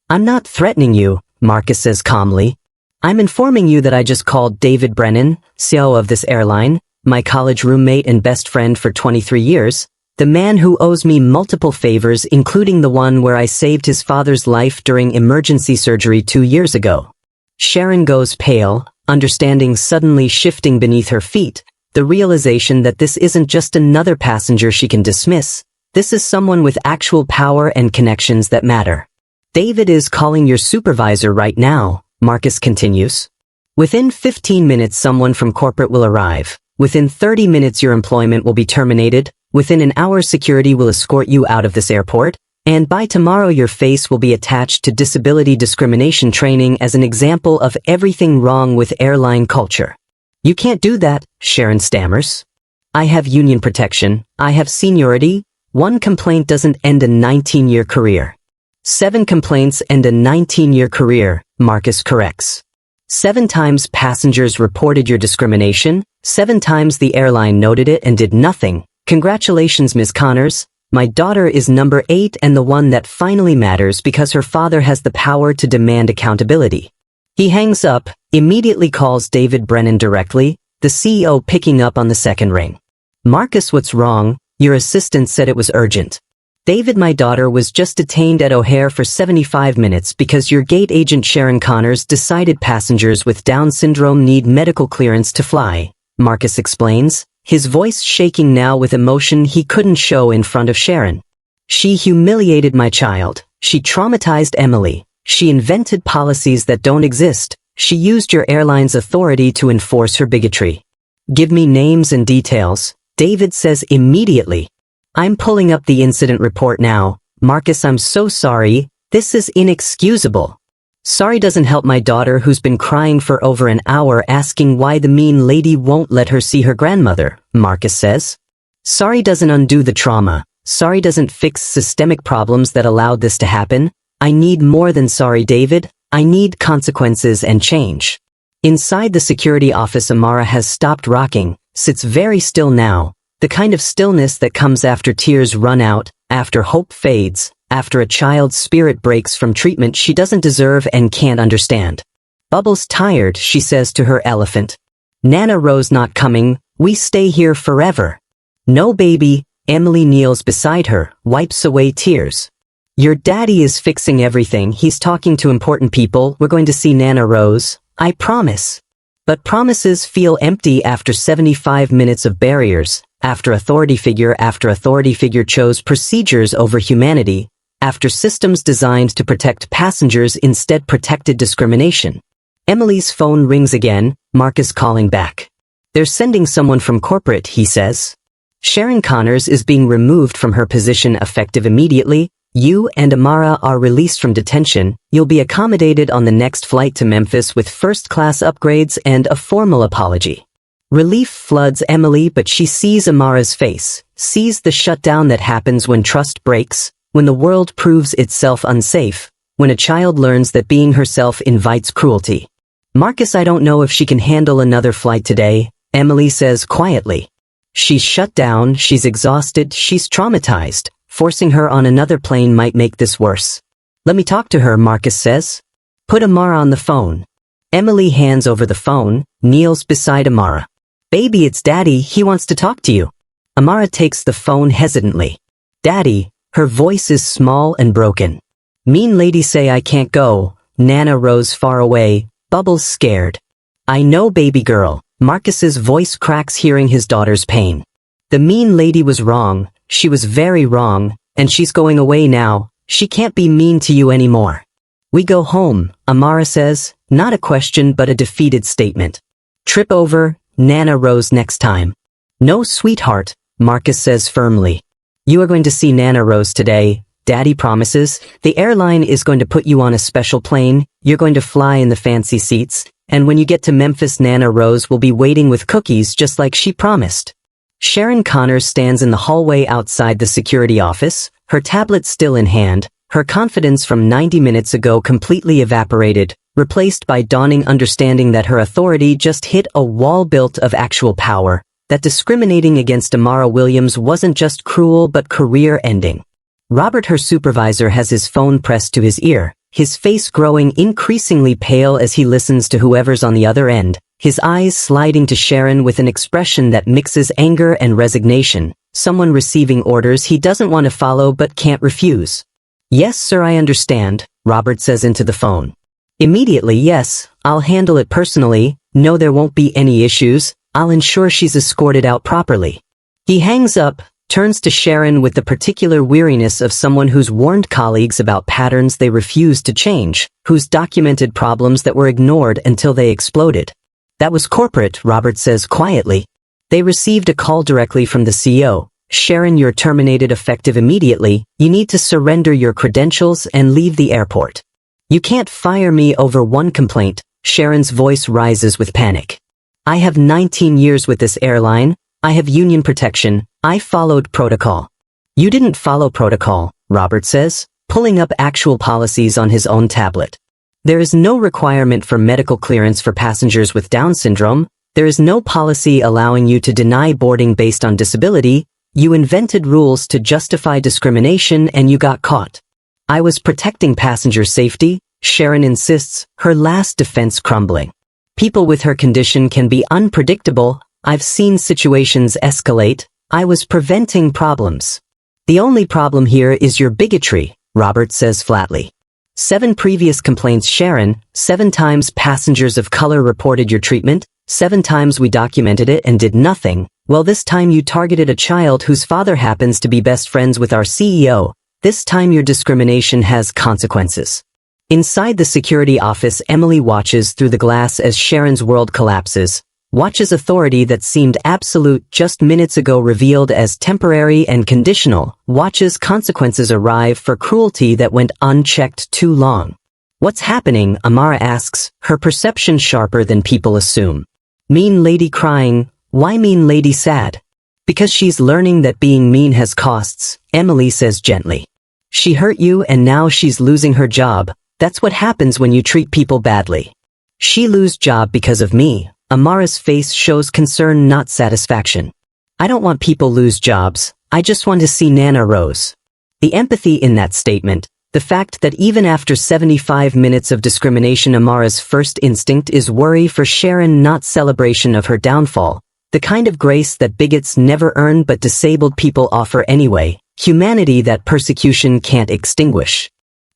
I'm not threatening you, Marcus says calmly. I'm informing you that I just called David Brennan, CEO of this airline, my college roommate and best friend for 23 years, the man who owes me multiple favors, including the one where I saved his father's life during emergency surgery 2 years ago. Sharon goes pale, understanding suddenly shifting beneath her feet, the realization that this isn't just another passenger she can dismiss. This is someone with actual power and connections that matter. David is calling your supervisor right now, Marcus continues. Within 15 minutes someone from corporate will arrive. Within 30 minutes your employment will be terminated. Within an hour security will escort you out of this airport. And by tomorrow your face will be attached to disability discrimination training as an example of everything wrong with airline culture. You can't do that, Sharon stammers. I have union protection. I have seniority. 1 complaint doesn't end a 19-year career. 7 complaints end a 19-year career, Marcus corrects. 7 times passengers reported your discrimination. 7 times the airline noted it and did nothing. Congratulations, Ms. Connors. My daughter is number 8 and the one that finally matters because her father has the power to demand accountability. He hangs up, immediately calls David Brennan directly, the CEO picking up on the second ring. Marcus, what's wrong? Your assistant said it was urgent. David, my daughter was just detained at O'Hare for 75 minutes because your gate agent Sharon Connors decided passengers with Down syndrome need medical clearance to fly, Marcus explains, his voice shaking now with emotion he couldn't show in front of Sharon. She humiliated my child. She traumatized Emily. She invented policies that don't exist. She used your airline's authority to enforce her bigotry. Give me names and details, David says immediately. I'm pulling up the incident report now. Marcus, I'm so sorry. This is inexcusable. Sorry doesn't help my daughter who's been crying for over an hour asking why the mean lady won't let her see her grandmother, Marcus says. Sorry doesn't undo the trauma. Sorry doesn't fix systemic problems that allowed this to happen. I need more than sorry, David. I need consequences and change. Inside the security office, Amara has stopped rocking, sits very still now, the kind of stillness that comes after tears run out, after hope fades, after a child's spirit breaks from treatment she doesn't deserve and can't understand. Bubbles tired, she says to her elephant. Nana Rose not coming, we stay here forever. No baby, Emily kneels beside her, wipes away tears. Your daddy is fixing everything, he's talking to important people, we're going to see Nana Rose, I promise. But promises feel empty after 75 minutes of barriers, after authority figure chose procedures over humanity, after systems designed to protect passengers instead protected discrimination. Emily's phone rings again, Marcus calling back. They're sending someone from corporate, he says. Sharon Connors is being removed from her position effective immediately. You and Amara are released from detention. You'll be accommodated on the next flight to Memphis with first-class upgrades and a formal apology. Relief floods Emily, but she sees Amara's face, sees the shutdown that happens when trust breaks, when the world proves itself unsafe, when a child learns that being herself invites cruelty. Marcus, I don't know if she can handle another flight today, Emily says quietly. She's shut down, she's exhausted, she's traumatized. Forcing her on another plane might make this worse. Let me talk to her, Marcus says. Put Amara on the phone. Emily hands over the phone, kneels beside Amara. Baby, it's Daddy, he wants to talk to you. Amara takes the phone hesitantly. Daddy, her voice is small and broken. Mean lady say I can't go. Nana rose far away, Bubbles scared. I know, baby girl. Marcus's voice cracks hearing his daughter's pain. The mean lady was wrong. She was very wrong, and she's going away now. She can't be mean to you anymore. We go home, Amara says, not a question but a defeated statement. Trip over, Nana rose next time. No, sweetheart, Marcus says firmly. You are going to see Nana Rose today, Daddy promises. The airline is going to put you on a special plane, you're going to fly in the fancy seats, and when you get to Memphis, Nana Rose will be waiting with cookies just like she promised. Sharon Connors stands in the hallway outside the security office, her tablet still in hand, her confidence from 90 minutes ago completely evaporated, replaced by dawning understanding that her authority just hit a wall built of actual power, that discriminating against Amara Williams wasn't just cruel but career-ending. Robert, her supervisor, has his phone pressed to his ear, his face growing increasingly pale as he listens to whoever's on the other end. His eyes sliding to Sharon with an expression that mixes anger and resignation, someone receiving orders he doesn't want to follow but can't refuse. Yes, sir, I understand, Robert says into the phone. Immediately, yes, I'll handle it personally, no, there won't be any issues, I'll ensure she's escorted out properly. He hangs up, turns to Sharon with the particular weariness of someone who's warned colleagues about patterns they refused to change, who's documented problems that were ignored until they exploded. That was corporate, Robert says quietly. They received a call directly from the CEO. Sharon, you're terminated effective immediately. You need to surrender your credentials and leave the airport. You can't fire me over one complaint. Sharon's voice rises with panic. I have 19 years with this airline. I have union protection. I followed protocol. You didn't follow protocol, Robert says, pulling up actual policies on his own tablet. There is no requirement for medical clearance for passengers with Down syndrome. There is no policy allowing you to deny boarding based on disability. You invented rules to justify discrimination and you got caught. I was protecting passenger safety, Sharon insists, her last defense crumbling. People with her condition can be unpredictable. I've seen situations escalate. I was preventing problems. The only problem here is your bigotry, Robert says flatly. 7 previous complaints, Sharon. 7 times passengers of color reported your treatment. 7 times we documented it and did nothing. Well, this time you targeted a child whose father happens to be best friends with our CEO. This time your discrimination has consequences. Inside the security office, Emily watches through the glass as Sharon's world collapses. Watches authority that seemed absolute just minutes ago revealed as temporary and conditional. Watches consequences arrive for cruelty that went unchecked too long. What's happening? Amara asks, her perception sharper than people assume. Mean lady crying. Why mean lady sad? Because she's learning that being mean has costs, Emily says gently. She hurt you and now she's losing her job. That's what happens when you treat people badly. She lose job because of me. Amara's face shows concern, not satisfaction. I don't want people lose jobs. I just want to see Nana Rose. The empathy in that statement, the fact that even after 75 minutes of discrimination, Amara's first instinct is worry for Sharon, not celebration of her downfall. The kind of grace that bigots never earn but disabled people offer anyway. Humanity that persecution can't extinguish.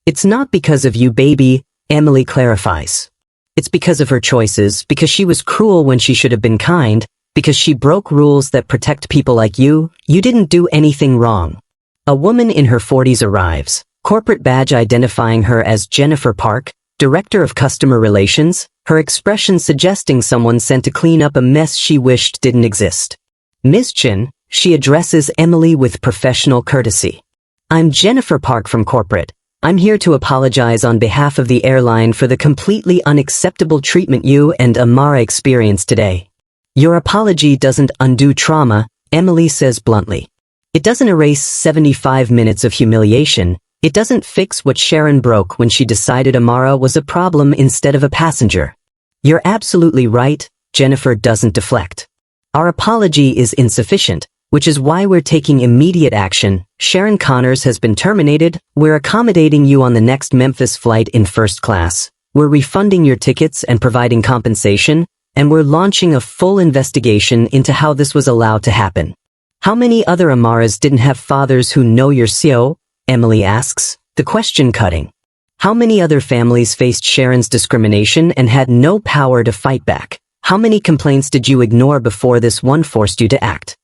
It's not because of you, baby, Emily clarifies. It's because of her choices, because she was cruel when she should have been kind, because she broke rules that protect people like you. You didn't do anything wrong. A woman in her 40s arrives, corporate badge identifying her as Jennifer Park, Director of Customer Relations, her expression suggesting someone sent to clean up a mess she wished didn't exist. Ms. Chen, she addresses Emily with professional courtesy. I'm Jennifer Park from corporate. I'm here to apologize on behalf of the airline for the completely unacceptable treatment you and Amara experienced today. Your apology doesn't undo trauma, Emily says bluntly. It doesn't erase 75 minutes of humiliation. It doesn't fix what Sharon broke when she decided Amara was a problem instead of a passenger. You're absolutely right, Jennifer doesn't deflect. Our apology is insufficient, which is why we're taking immediate action. Sharon Connors has been terminated. We're accommodating you on the next Memphis flight in first class. We're refunding your tickets and providing compensation, and we're launching a full investigation into how this was allowed to happen. How many other Amaras didn't have fathers who know your CEO? Emily asks, the question cutting. How many other families faced Sharon's discrimination and had no power to fight back? How many complaints did you ignore before this one forced you to act?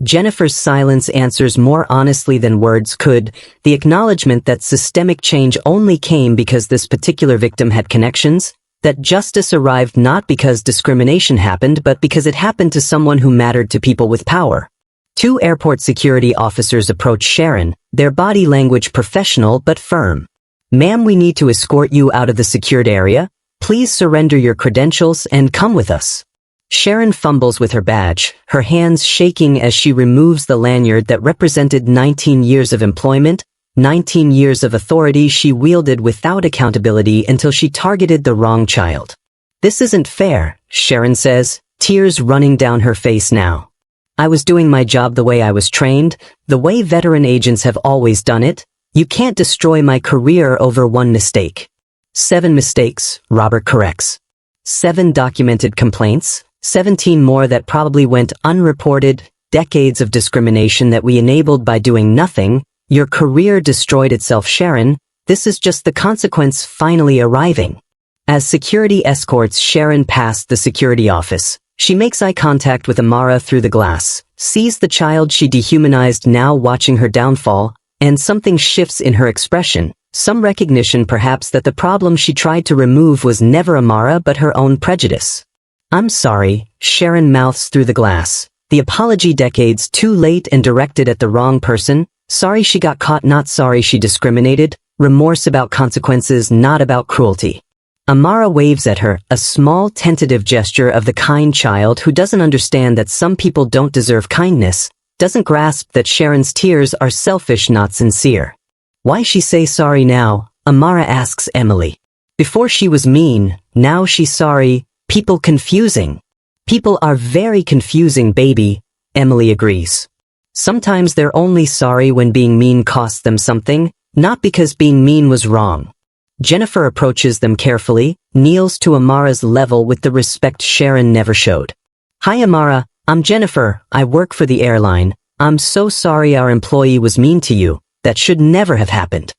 Jennifer's silence answers more honestly than words could, the acknowledgement that systemic change only came because this particular victim had connections, that justice arrived not because discrimination happened but because it happened to someone who mattered to people with power. Two airport security officers approach Sharon, their body language professional but firm. Ma'am, we need to escort you out of the secured area. Please surrender your credentials and come with us. Sharon fumbles with her badge, her hands shaking as she removes the lanyard that represented 19 years of employment, 19 years of authority she wielded without accountability until she targeted the wrong child. This isn't fair, Sharon says, tears running down her face now. I was doing my job the way I was trained, the way veteran agents have always done it. You can't destroy my career over one mistake. 7 mistakes, Robert corrects. 7 documented complaints, 17 more that probably went unreported, decades of discrimination that we enabled by doing nothing. Your career destroyed itself, Sharon. This is just the consequence finally arriving. As security escorts Sharon past the security office, she makes eye contact with Amara through the glass, sees the child she dehumanized now watching her downfall, and something shifts in her expression, some recognition perhaps that the problem she tried to remove was never Amara but her own prejudice. I'm sorry, Sharon mouths through the glass. The apology decades too late and directed at the wrong person. Sorry she got caught, not sorry she discriminated. Remorse about consequences, not about cruelty. Amara waves at her, a small tentative gesture of the kind child who doesn't understand that some people don't deserve kindness, doesn't grasp that Sharon's tears are selfish, not sincere. Why she say sorry now? Amara asks Emily. Before she was mean, now she's sorry. People confusing. People are very confusing, baby, Emily agrees. Sometimes they're only sorry when being mean costs them something, not because being mean was wrong. Jennifer approaches them carefully, kneels to Amara's level with the respect Sharon never showed. Hi Amara, I'm Jennifer, I work for the airline. I'm so sorry our employee was mean to you. That should never have happened.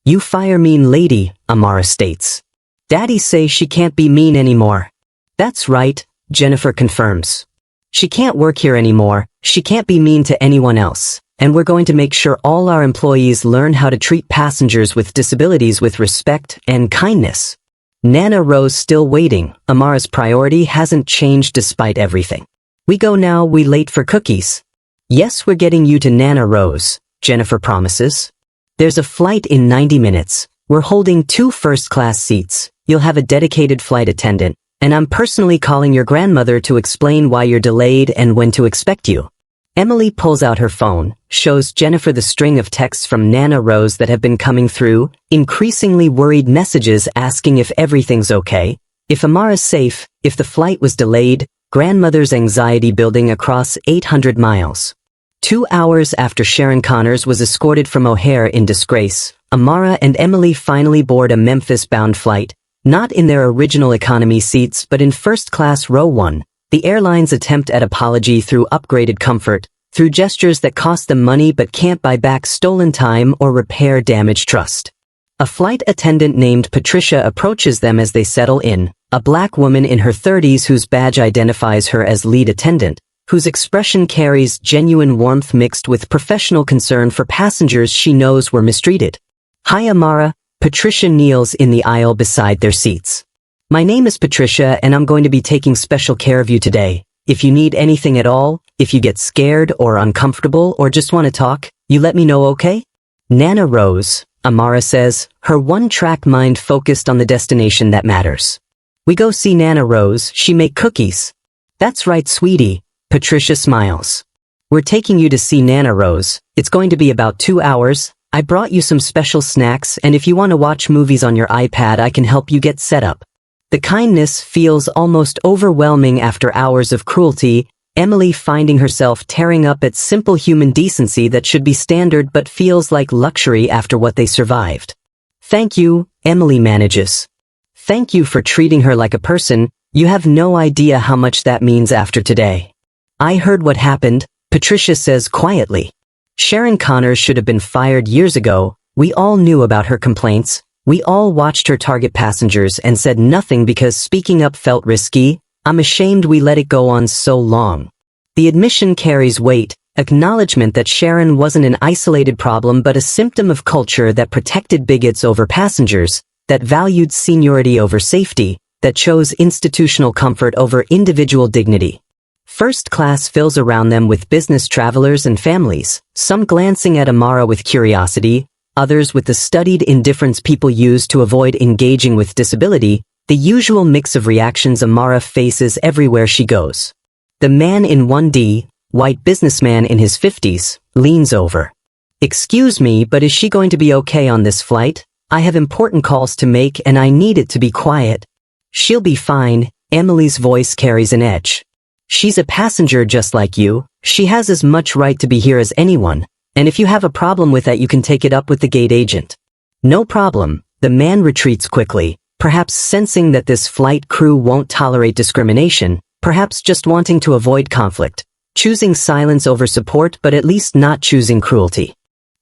You fire mean lady, Amara states. Daddy say she can't be mean anymore. That's right, Jennifer confirms. She can't work here anymore, she can't be mean to anyone else, and we're going to make sure all our employees learn how to treat passengers with disabilities with respect and kindness. Nana Rose still waiting. Amara's priority hasn't changed despite everything. We go now, we late for cookies. Yes, we're getting you to Nana Rose, Jennifer promises. There's a flight in 90 minutes. We're holding 2 first-class seats. You'll have a dedicated flight attendant, and I'm personally calling your grandmother to explain why you're delayed and when to expect you. Emily pulls out her phone, shows Jennifer the string of texts from Nana Rose that have been coming through, increasingly worried messages asking if everything's okay, if Amara's safe, if the flight was delayed, grandmother's anxiety building across 800 miles. 2 hours after Sharon Connors was escorted from O'Hare in disgrace, Amara and Emily finally board a Memphis-bound flight, not in their original economy seats but in first-class row 1. The airline's attempt at apology through upgraded comfort, through gestures that cost them money but can't buy back stolen time or repair damaged trust. A flight attendant named Patricia approaches them as they settle in, a black woman in her 30s whose badge identifies her as lead attendant, whose expression carries genuine warmth mixed with professional concern for passengers she knows were mistreated. Hi Amara, Patricia kneels in the aisle beside their seats. My name is Patricia and I'm going to be taking special care of you today. If you need anything at all, if you get scared or uncomfortable or just want to talk, you let me know, okay? Nana Rose, Amara says, her one-track mind focused on the destination that matters. We go see Nana Rose, she make cookies. That's right, sweetie, Patricia smiles. We're taking you to see Nana Rose. It's going to be about 2 hours. I brought you some special snacks, and if you want to watch movies on your iPad, I can help you get set up. The kindness feels almost overwhelming after hours of cruelty, Emily finding herself tearing up at simple human decency that should be standard but feels like luxury after what they survived. Thank you, Emily manages. Thank you for treating her like a person. You have no idea how much that means after today. I heard what happened, Patricia says quietly. Sharon Connors should have been fired years ago. We all knew about her complaints. We all watched her target passengers and said nothing because speaking up felt risky. I'm ashamed we let it go on so long. The admission carries weight, acknowledgement that Sharon wasn't an isolated problem but a symptom of culture that protected bigots over passengers, that valued seniority over safety, that chose institutional comfort over individual dignity. First class fills around them with business travelers and families, some glancing at Amara with curiosity, others with the studied indifference people use to avoid engaging with disability, the usual mix of reactions Amara faces everywhere she goes. The man in 1D, white businessman in his 50s, leans over. Excuse me, but is she going to be okay on this flight? I have important calls to make and I need it to be quiet. She'll be fine, Emily's voice carries an edge. She's a passenger just like you. She has as much right to be here as anyone, and if you have a problem with that you can take it up with the gate agent. No problem, the man retreats quickly, perhaps sensing that this flight crew won't tolerate discrimination, perhaps just wanting to avoid conflict, choosing silence over support but at least not choosing cruelty.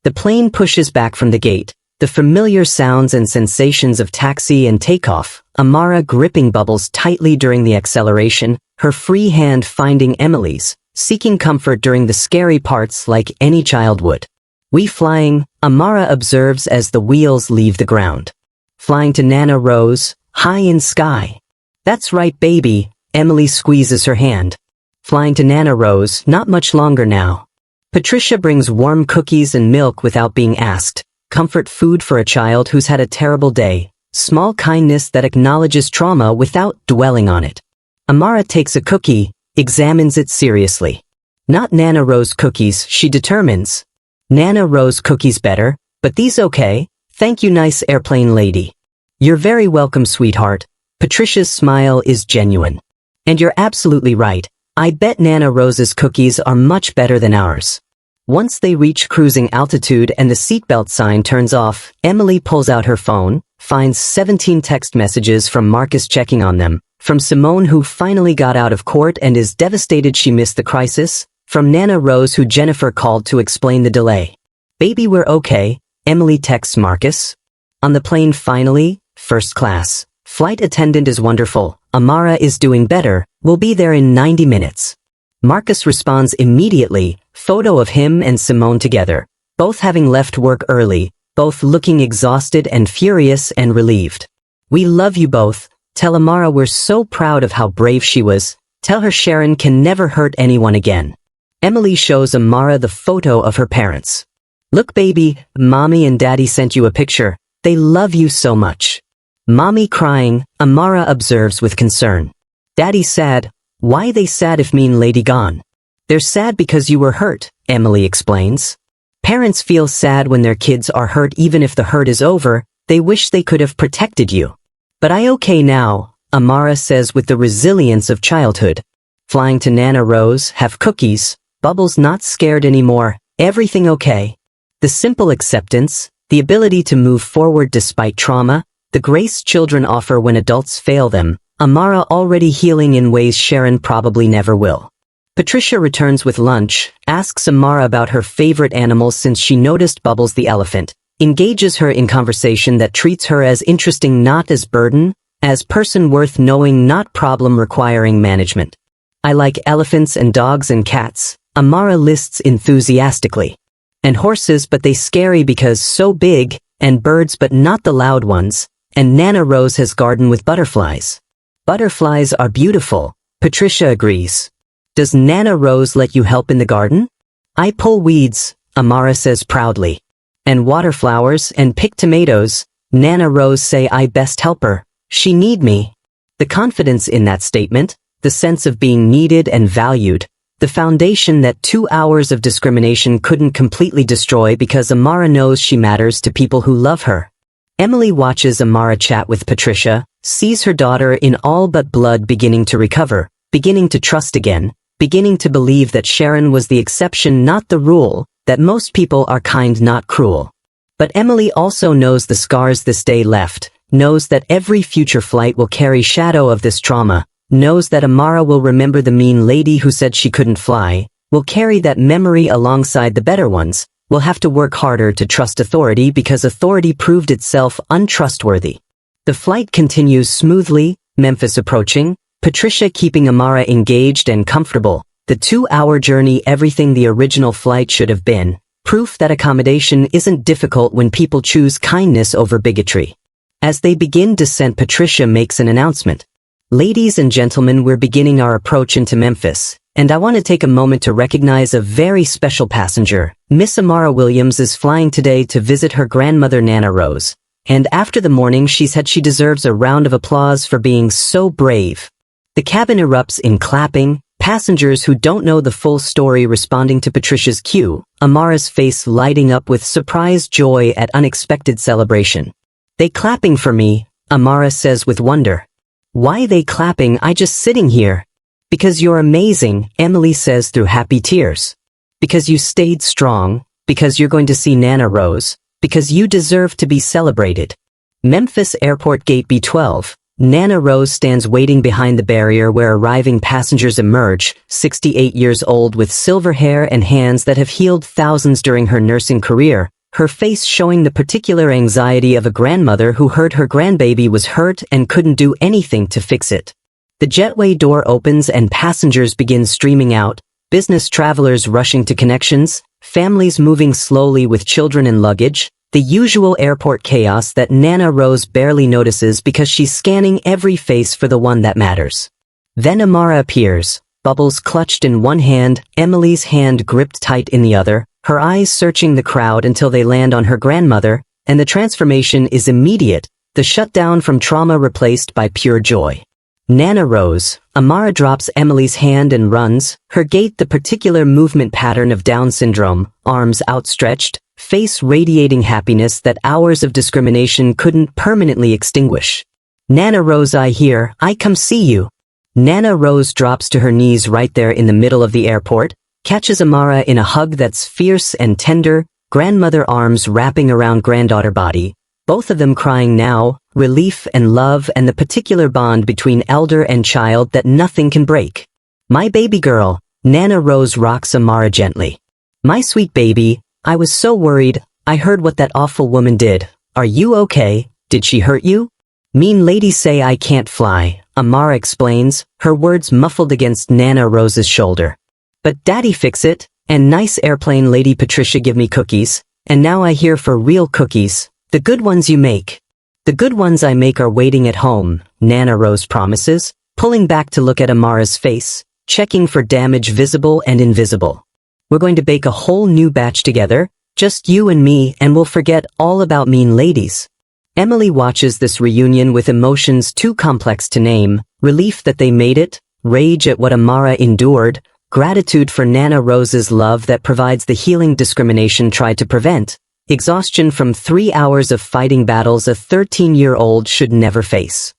The plane pushes back from the gate, the familiar sounds and sensations of taxi and takeoff, Amara gripping Bubbles tightly during the acceleration, her free hand finding Emily's, seeking comfort during the scary parts like any child would. We flying, Amara observes as the wheels leave the ground. Flying to Nana Rose, high in sky. That's right, baby, Emily squeezes her hand. Flying to Nana Rose, not much longer now. Patricia brings warm cookies and milk without being asked. Comfort food for a child who's had a terrible day. Small kindness that acknowledges trauma without dwelling on it. Amara takes a cookie, examines it seriously. Not Nana Rose cookies, she determines. Nana Rose cookies better, but these okay? Thank you, nice airplane lady. You're very welcome, sweetheart. Patricia's smile is genuine. And you're absolutely right. I bet Nana Rose's cookies are much better than ours. Once they reach cruising altitude and the seatbelt sign turns off, Emily pulls out her phone, finds 17 text messages from Marcus checking on them, from Simone who finally got out of court and is devastated she missed the crisis, from Nana Rose who Jennifer called to explain the delay. Baby, we're okay, Emily texts Marcus. On the plane finally, first class. Flight attendant is wonderful, Amara is doing better, we'll be there in 90 minutes. Marcus responds immediately, photo of him and Simone together, both having left work early, both looking exhausted and furious and relieved. We love you both, tell Amara we're so proud of how brave she was, tell her Sharon can never hurt anyone again. Emily shows Amara the photo of her parents. Look baby, mommy and daddy sent you a picture, they love you so much. Mommy crying, Amara observes with concern. Daddy sad. Why they sad if mean lady gone? They're sad because you were hurt, Emily explains. Parents feel sad when their kids are hurt even if the hurt is over, they wish they could have protected you. But I okay now, Amara says with the resilience of childhood. Flying to Nana Rose, have cookies, Bubbles not scared anymore, everything okay. The simple acceptance, the ability to move forward despite trauma, the grace children offer when adults fail them, Amara already healing in ways Sharon probably never will. Patricia returns with lunch, asks Amara about her favorite animal since she noticed Bubbles the elephant, engages her in conversation that treats her as interesting not as burden, as person worth knowing not problem requiring management. I like elephants and dogs and cats, Amara lists enthusiastically. And horses but they scary because so big, and birds but not the loud ones, and Nana Rose has garden with butterflies. Butterflies are beautiful, Patricia agrees. Does Nana Rose let you help in the garden? I pull weeds, Amara says proudly. and water flowers and pick tomatoes. Nana Rose say I best help her. She need me. The confidence in that statement, the sense of being needed and valued, the foundation that 2 hours of discrimination couldn't completely destroy because Amara knows she matters to people who love her. Emily watches Amara chat with Patricia, sees her daughter in all but blood beginning to recover, beginning to trust again, beginning to believe that Sharon was the exception not the rule, that most people are kind not cruel. But Emily also knows the scars this day left, knows that every future flight will carry shadow of this trauma, knows that Amara will remember the mean lady who said she couldn't fly, will carry that memory alongside the better ones, will have to work harder to trust authority because authority proved itself untrustworthy. The flight continues smoothly, Memphis approaching, Patricia keeping Amara engaged and comfortable, the 2-hour journey everything the original flight should have been, proof that accommodation isn't difficult when people choose kindness over bigotry. As they begin descent, Patricia makes an announcement. Ladies and gentlemen, we're beginning our approach into Memphis, and I want to take a moment to recognize a very special passenger. Miss Amara Williams is flying today to visit her grandmother Nana Rose, and after the morning she said she deserves a round of applause for being so brave. The cabin erupts in clapping, passengers who don't know the full story responding to Patricia's cue, Amara's face lighting up with surprised joy at unexpected celebration. They clapping for me, Amara says with wonder. Why they clapping? I just sitting here. Because you're amazing, Emily says through happy tears. Because you stayed strong, because you're going to see Nana Rose, because you deserve to be celebrated. Memphis Airport Gate B12, Nana Rose stands waiting behind the barrier where arriving passengers emerge, 68 years old with silver hair and hands that have healed thousands during her nursing career, her face showing the particular anxiety of a grandmother who heard her grandbaby was hurt and couldn't do anything to fix it. The jetway door opens and passengers begin streaming out, business travelers rushing to connections, families moving slowly with children and luggage, the usual airport chaos that Nana Rose barely notices because she's scanning every face for the one that matters. Then Amara appears, bubbles clutched in one hand, Emily's hand gripped tight in the other, her eyes searching the crowd until they land on her grandmother, and the transformation is immediate, the shutdown from trauma replaced by pure joy. Nana Rose, Amara drops Emily's hand and runs, her gait the particular movement pattern of Down syndrome, arms outstretched, face radiating happiness that hours of discrimination couldn't permanently extinguish. Nana Rose, I hear, I come see you. Nana Rose drops to her knees right there in the middle of the airport, catches Amara in a hug that's fierce and tender, grandmother arms wrapping around granddaughter body, both of them crying now, relief and love and the particular bond between elder and child that nothing can break. My baby girl, Nana Rose rocks Amara gently. My sweet baby, I was so worried, I heard what that awful woman did. Are you okay? Did she hurt you? Mean lady say I can't fly, Amara explains, her words muffled against Nana Rose's shoulder. But daddy fix it, and nice airplane lady Patricia give me cookies, and now I hear for real cookies, the good ones you make. The good ones I make are waiting at home, Nana Rose promises, pulling back to look at Amara's face, checking for damage visible and invisible. We're going to bake a whole new batch together, just you and me, and we'll forget all about mean ladies. Emily watches this reunion with emotions too complex to name, relief that they made it, rage at what Amara endured, gratitude for Nana Rose's love that provides the healing discrimination tried to prevent, exhaustion from 3 hours of fighting battles a 13-year-old should never face.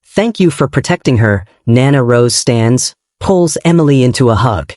Thank you for protecting her, Nana Rose stands, pulls Emily into a hug.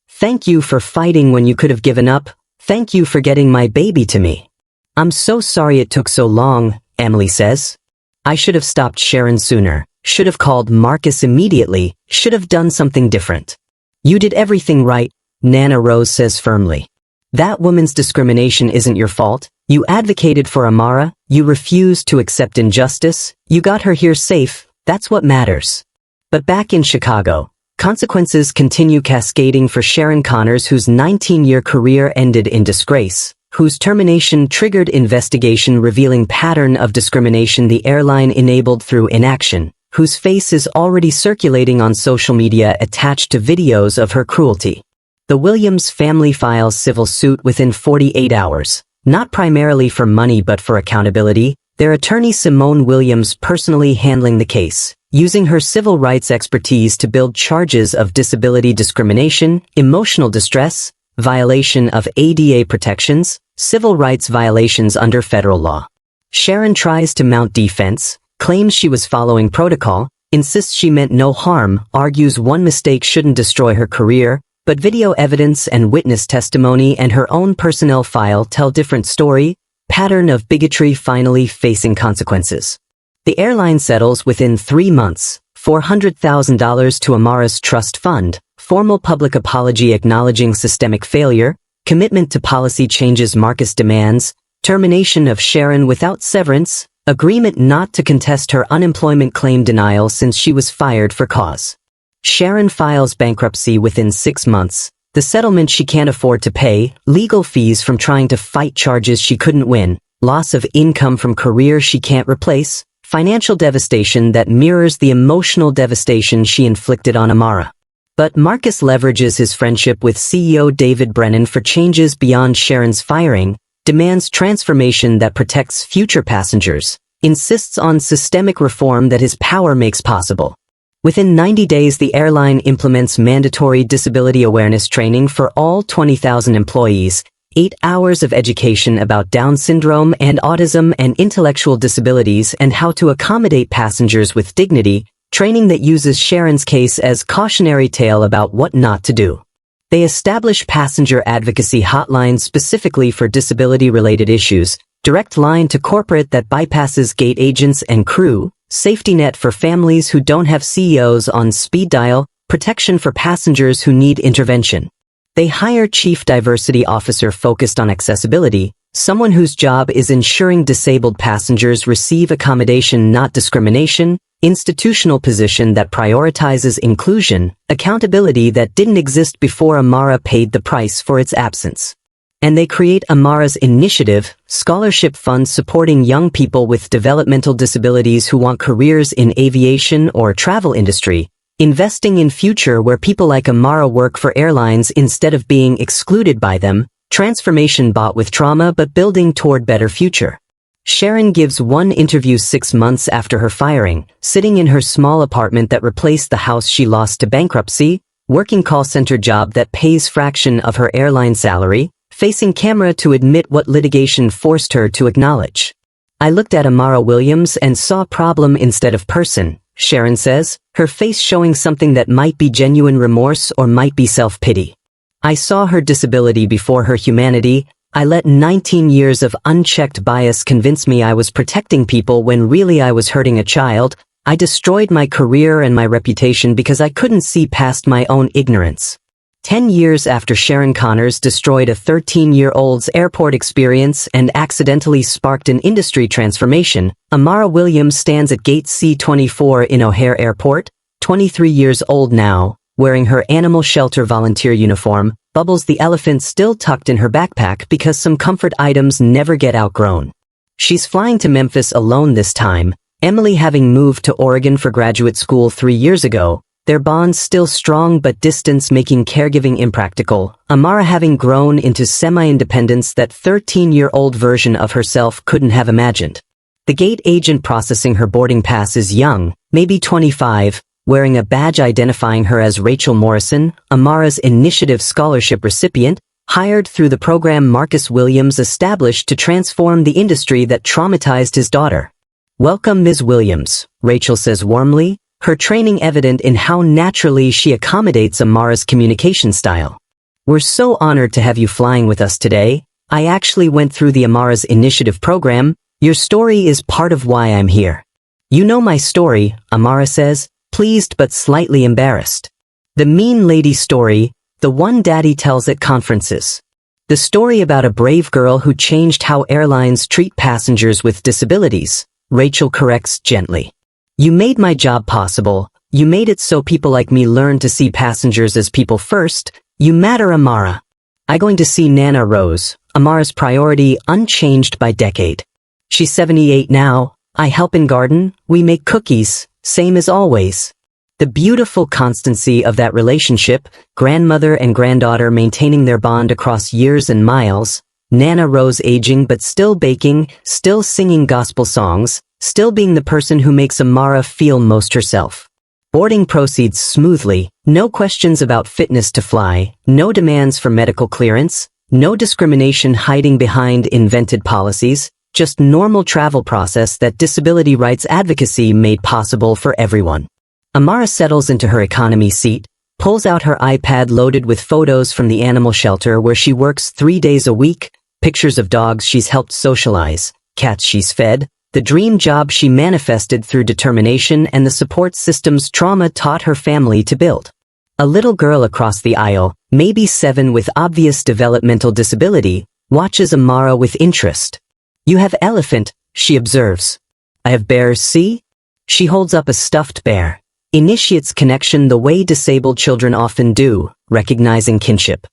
Thank you for fighting when you could have given up, thank you for getting my baby to me. I'm so sorry it took so long, Emily says. I should have stopped Sharon sooner, should have called Marcus immediately, should have done something different. You did everything right, Nana Rose says firmly. That woman's discrimination isn't your fault. You advocated for Amara, you refused to accept injustice, you got her here safe, that's what matters. But back in Chicago, consequences continue cascading for Sharon Connors, whose 19-year career ended in disgrace, whose termination triggered investigation revealing pattern of discrimination the airline enabled through inaction, whose face is already circulating on social media attached to videos of her cruelty. The Williams family files civil suit within 48 hours. Not primarily for money but for accountability, their attorney Simone Williams personally handling the case, using her civil rights expertise to build charges of disability discrimination, emotional distress, violation of ADA protections, civil rights violations under federal law. Sharon tries to mount defense, claims she was following protocol, insists she meant no harm, argues one mistake shouldn't destroy her career, but video evidence and witness testimony and her own personnel file tell different story, pattern of bigotry finally facing consequences. The airline settles within 3 months, $400,000 to Amara's trust fund, formal public apology acknowledging systemic failure, commitment to policy changes Marcus demands, termination of Sharon without severance, agreement not to contest her unemployment claim denial since she was fired for cause. Sharon files bankruptcy within 6 months, the settlement she can't afford to pay, legal fees from trying to fight charges she couldn't win, loss of income from career she can't replace, financial devastation that mirrors the emotional devastation she inflicted on Amara. But Marcus leverages his friendship with CEO David Brennan for changes beyond Sharon's firing, demands transformation that protects future passengers, insists on systemic reform that his power makes possible. Within 90 days, the airline implements mandatory disability awareness training for all 20,000 employees, 8 hours of education about Down syndrome and autism and intellectual disabilities and how to accommodate passengers with dignity, training that uses Sharon's case as cautionary tale about what not to do. They establish passenger advocacy hotlines specifically for disability-related issues, direct line to corporate that bypasses gate agents and crew, safety net for families who don't have CEOs on speed dial, protection for passengers who need intervention. They hire chief diversity officer focused on accessibility, someone whose job is ensuring disabled passengers receive accommodation not discrimination, institutional position that prioritizes inclusion, accountability that didn't exist before Amara paid the price for its absence. And they create Amara's initiative, scholarship fund supporting young people with developmental disabilities who want careers in aviation or travel industry, investing in future where people like Amara work for airlines instead of being excluded by them, transformation bought with trauma but building toward better future. Sharon gives one interview 6 months after her firing, sitting in her small apartment that replaced the house she lost to bankruptcy, working call center job that pays fraction of her airline salary, facing camera to admit what litigation forced her to acknowledge. I looked at Amara Williams and saw problem instead of person, Sharon says, her face showing something that might be genuine remorse or might be self-pity. I saw her disability before her humanity. I let 19 years of unchecked bias convince me I was protecting people when really I was hurting a child. I destroyed my career and my reputation because I couldn't see past my own ignorance. 10 years after Sharon Connors destroyed a 13-year-old's airport experience and accidentally sparked an industry transformation, Amara Williams stands at Gate C-24 in O'Hare Airport, 23 years old now, wearing her animal shelter volunteer uniform, Bubbles the elephant still tucked in her backpack because some comfort items never get outgrown. She's flying to Memphis alone this time, Emily having moved to Oregon for graduate school 3 years ago, their bonds still strong but distance making caregiving impractical, Amara having grown into semi-independence that 13-year-old version of herself couldn't have imagined. The gate agent processing her boarding pass is young, maybe 25, wearing a badge identifying her as Rachel Morrison, Amara's initiative scholarship recipient, hired through the program Marcus Williams established to transform the industry that traumatized his daughter. "Welcome, Ms. Williams," Rachel says warmly, her training evident in how naturally she accommodates Amara's communication style. "We're so honored to have you flying with us today. I actually went through the Amara's initiative program. Your story is part of why I'm here." "You know my story," Amara says, pleased but slightly embarrassed. "The mean lady story, the one daddy tells at conferences. The story about a brave girl who changed how airlines treat passengers with disabilities," Rachel corrects gently. "You made my job possible. You made it so people like me learn to see passengers as people first. You matter, Amara." "I going to see Nana Rose," Amara's priority unchanged by decade. "She's 78 now. I help in garden. We make cookies. Same as always." The beautiful constancy of that relationship, grandmother and granddaughter maintaining their bond across years and miles, Nana Rose aging but still baking, still singing gospel songs, still being the person who makes Amara feel most herself. Boarding proceeds smoothly, no questions about fitness to fly, no demands for medical clearance, no discrimination hiding behind invented policies, just normal travel process that disability rights advocacy made possible for everyone. Amara settles into her economy seat, pulls out her iPad loaded with photos from the animal shelter where she works 3 days a week, pictures of dogs she's helped socialize, cats she's fed, the dream job she manifested through determination and the support systems trauma taught her family to build. A little girl across the aisle, maybe 7 with obvious developmental disability, watches Amara with interest. "You have elephant," she observes. "I have bears, see?" She holds up a stuffed bear. Initiates connection the way disabled children often do, recognizing kinship.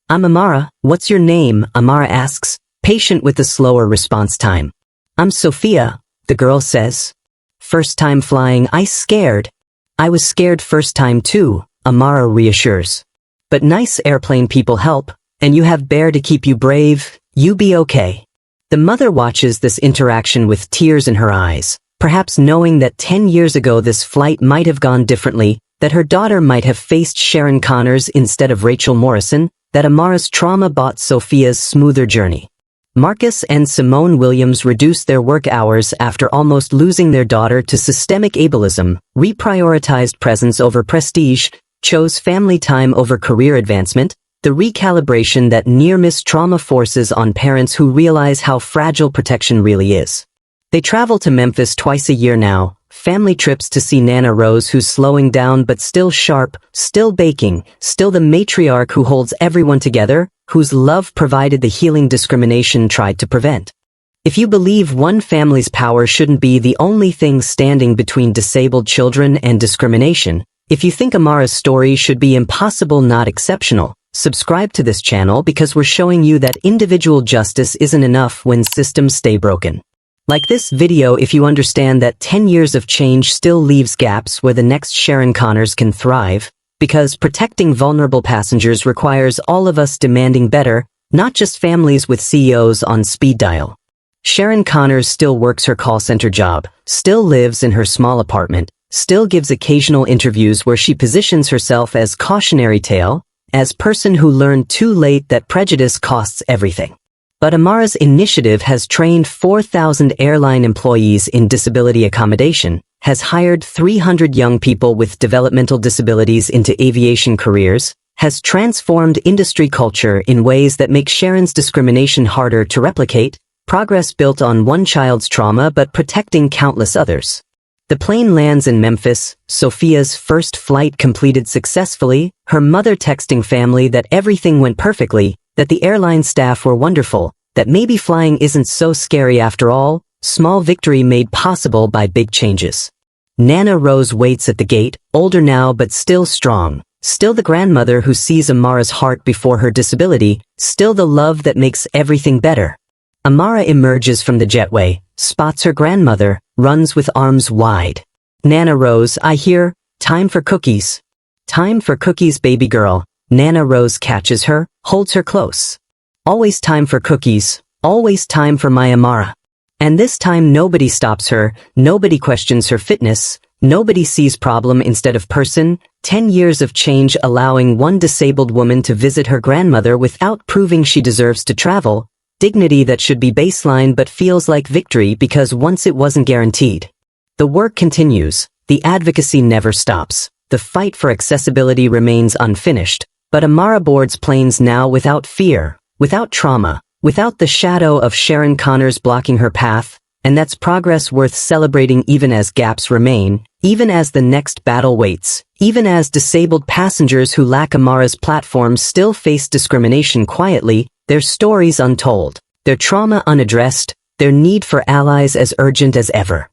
"I'm Amara, what's your name?" Amara asks, patient with the slower response time. "I'm Sophia," the girl says. "First time flying, I scared." "I was scared first time too," Amara reassures. "But nice airplane people help, and you have bear to keep you brave, you be okay." The mother watches this interaction with tears in her eyes, perhaps knowing that 10 years ago this flight might have gone differently, that her daughter might have faced Sharon Connors instead of Rachel Morrison, that Amara's trauma bought Sophia's smoother journey. Marcus and Simone Williams reduced their work hours after almost losing their daughter to systemic ableism, reprioritized presence over prestige, chose family time over career advancement, the recalibration that near-miss trauma forces on parents who realize how fragile protection really is. They travel to Memphis twice a year now, family trips to see Nana Rose who's slowing down but still sharp, still baking, still the matriarch who holds everyone together, whose love provided the healing discrimination tried to prevent. If you believe one family's power shouldn't be the only thing standing between disabled children and discrimination, if you think Amara's story should be impossible not exceptional, subscribe to this channel because we're showing you that individual justice isn't enough when systems stay broken. Like this video if you understand that 10 years of change still leaves gaps where the next Sharon Connors can thrive, because protecting vulnerable passengers requires all of us demanding better, not just families with CEOs on speed dial. Sharon Connors still works her call center job, still lives in her small apartment, still gives occasional interviews where she positions herself as cautionary tale, as person who learned too late that prejudice costs everything. But Amara's initiative has trained 4,000 airline employees in disability accommodation, has hired 300 young people with developmental disabilities into aviation careers, has transformed industry culture in ways that make Sharon's discrimination harder to replicate, progress built on one child's trauma but protecting countless others. The plane lands in Memphis, Sophia's first flight completed successfully, her mother texting family that everything went perfectly, that the airline staff were wonderful, that maybe flying isn't so scary after all, small victory made possible by big changes. Nana Rose waits at the gate, older now but still strong, still the grandmother who sees Amara's heart before her disability, still the love that makes everything better. Amara emerges from the jetway, spots her grandmother, runs with arms wide. "Nana Rose, I hear, time for cookies." "Time for cookies, baby girl." Nana Rose catches her, holds her close. "Always time for cookies, always time for my Amara." And this time nobody stops her, nobody questions her fitness, nobody sees problem instead of person. 10 years of change allowing one disabled woman to visit her grandmother without proving she deserves to travel, dignity that should be baseline but feels like victory because once it wasn't guaranteed. The work continues, the advocacy never stops, the fight for accessibility remains unfinished. But Amara boards planes now without fear, without trauma, without the shadow of Sharon Connors blocking her path, and that's progress worth celebrating even as gaps remain, even as the next battle waits, even as disabled passengers who lack Amara's platform still face discrimination quietly, their stories untold, their trauma unaddressed, their need for allies as urgent as ever.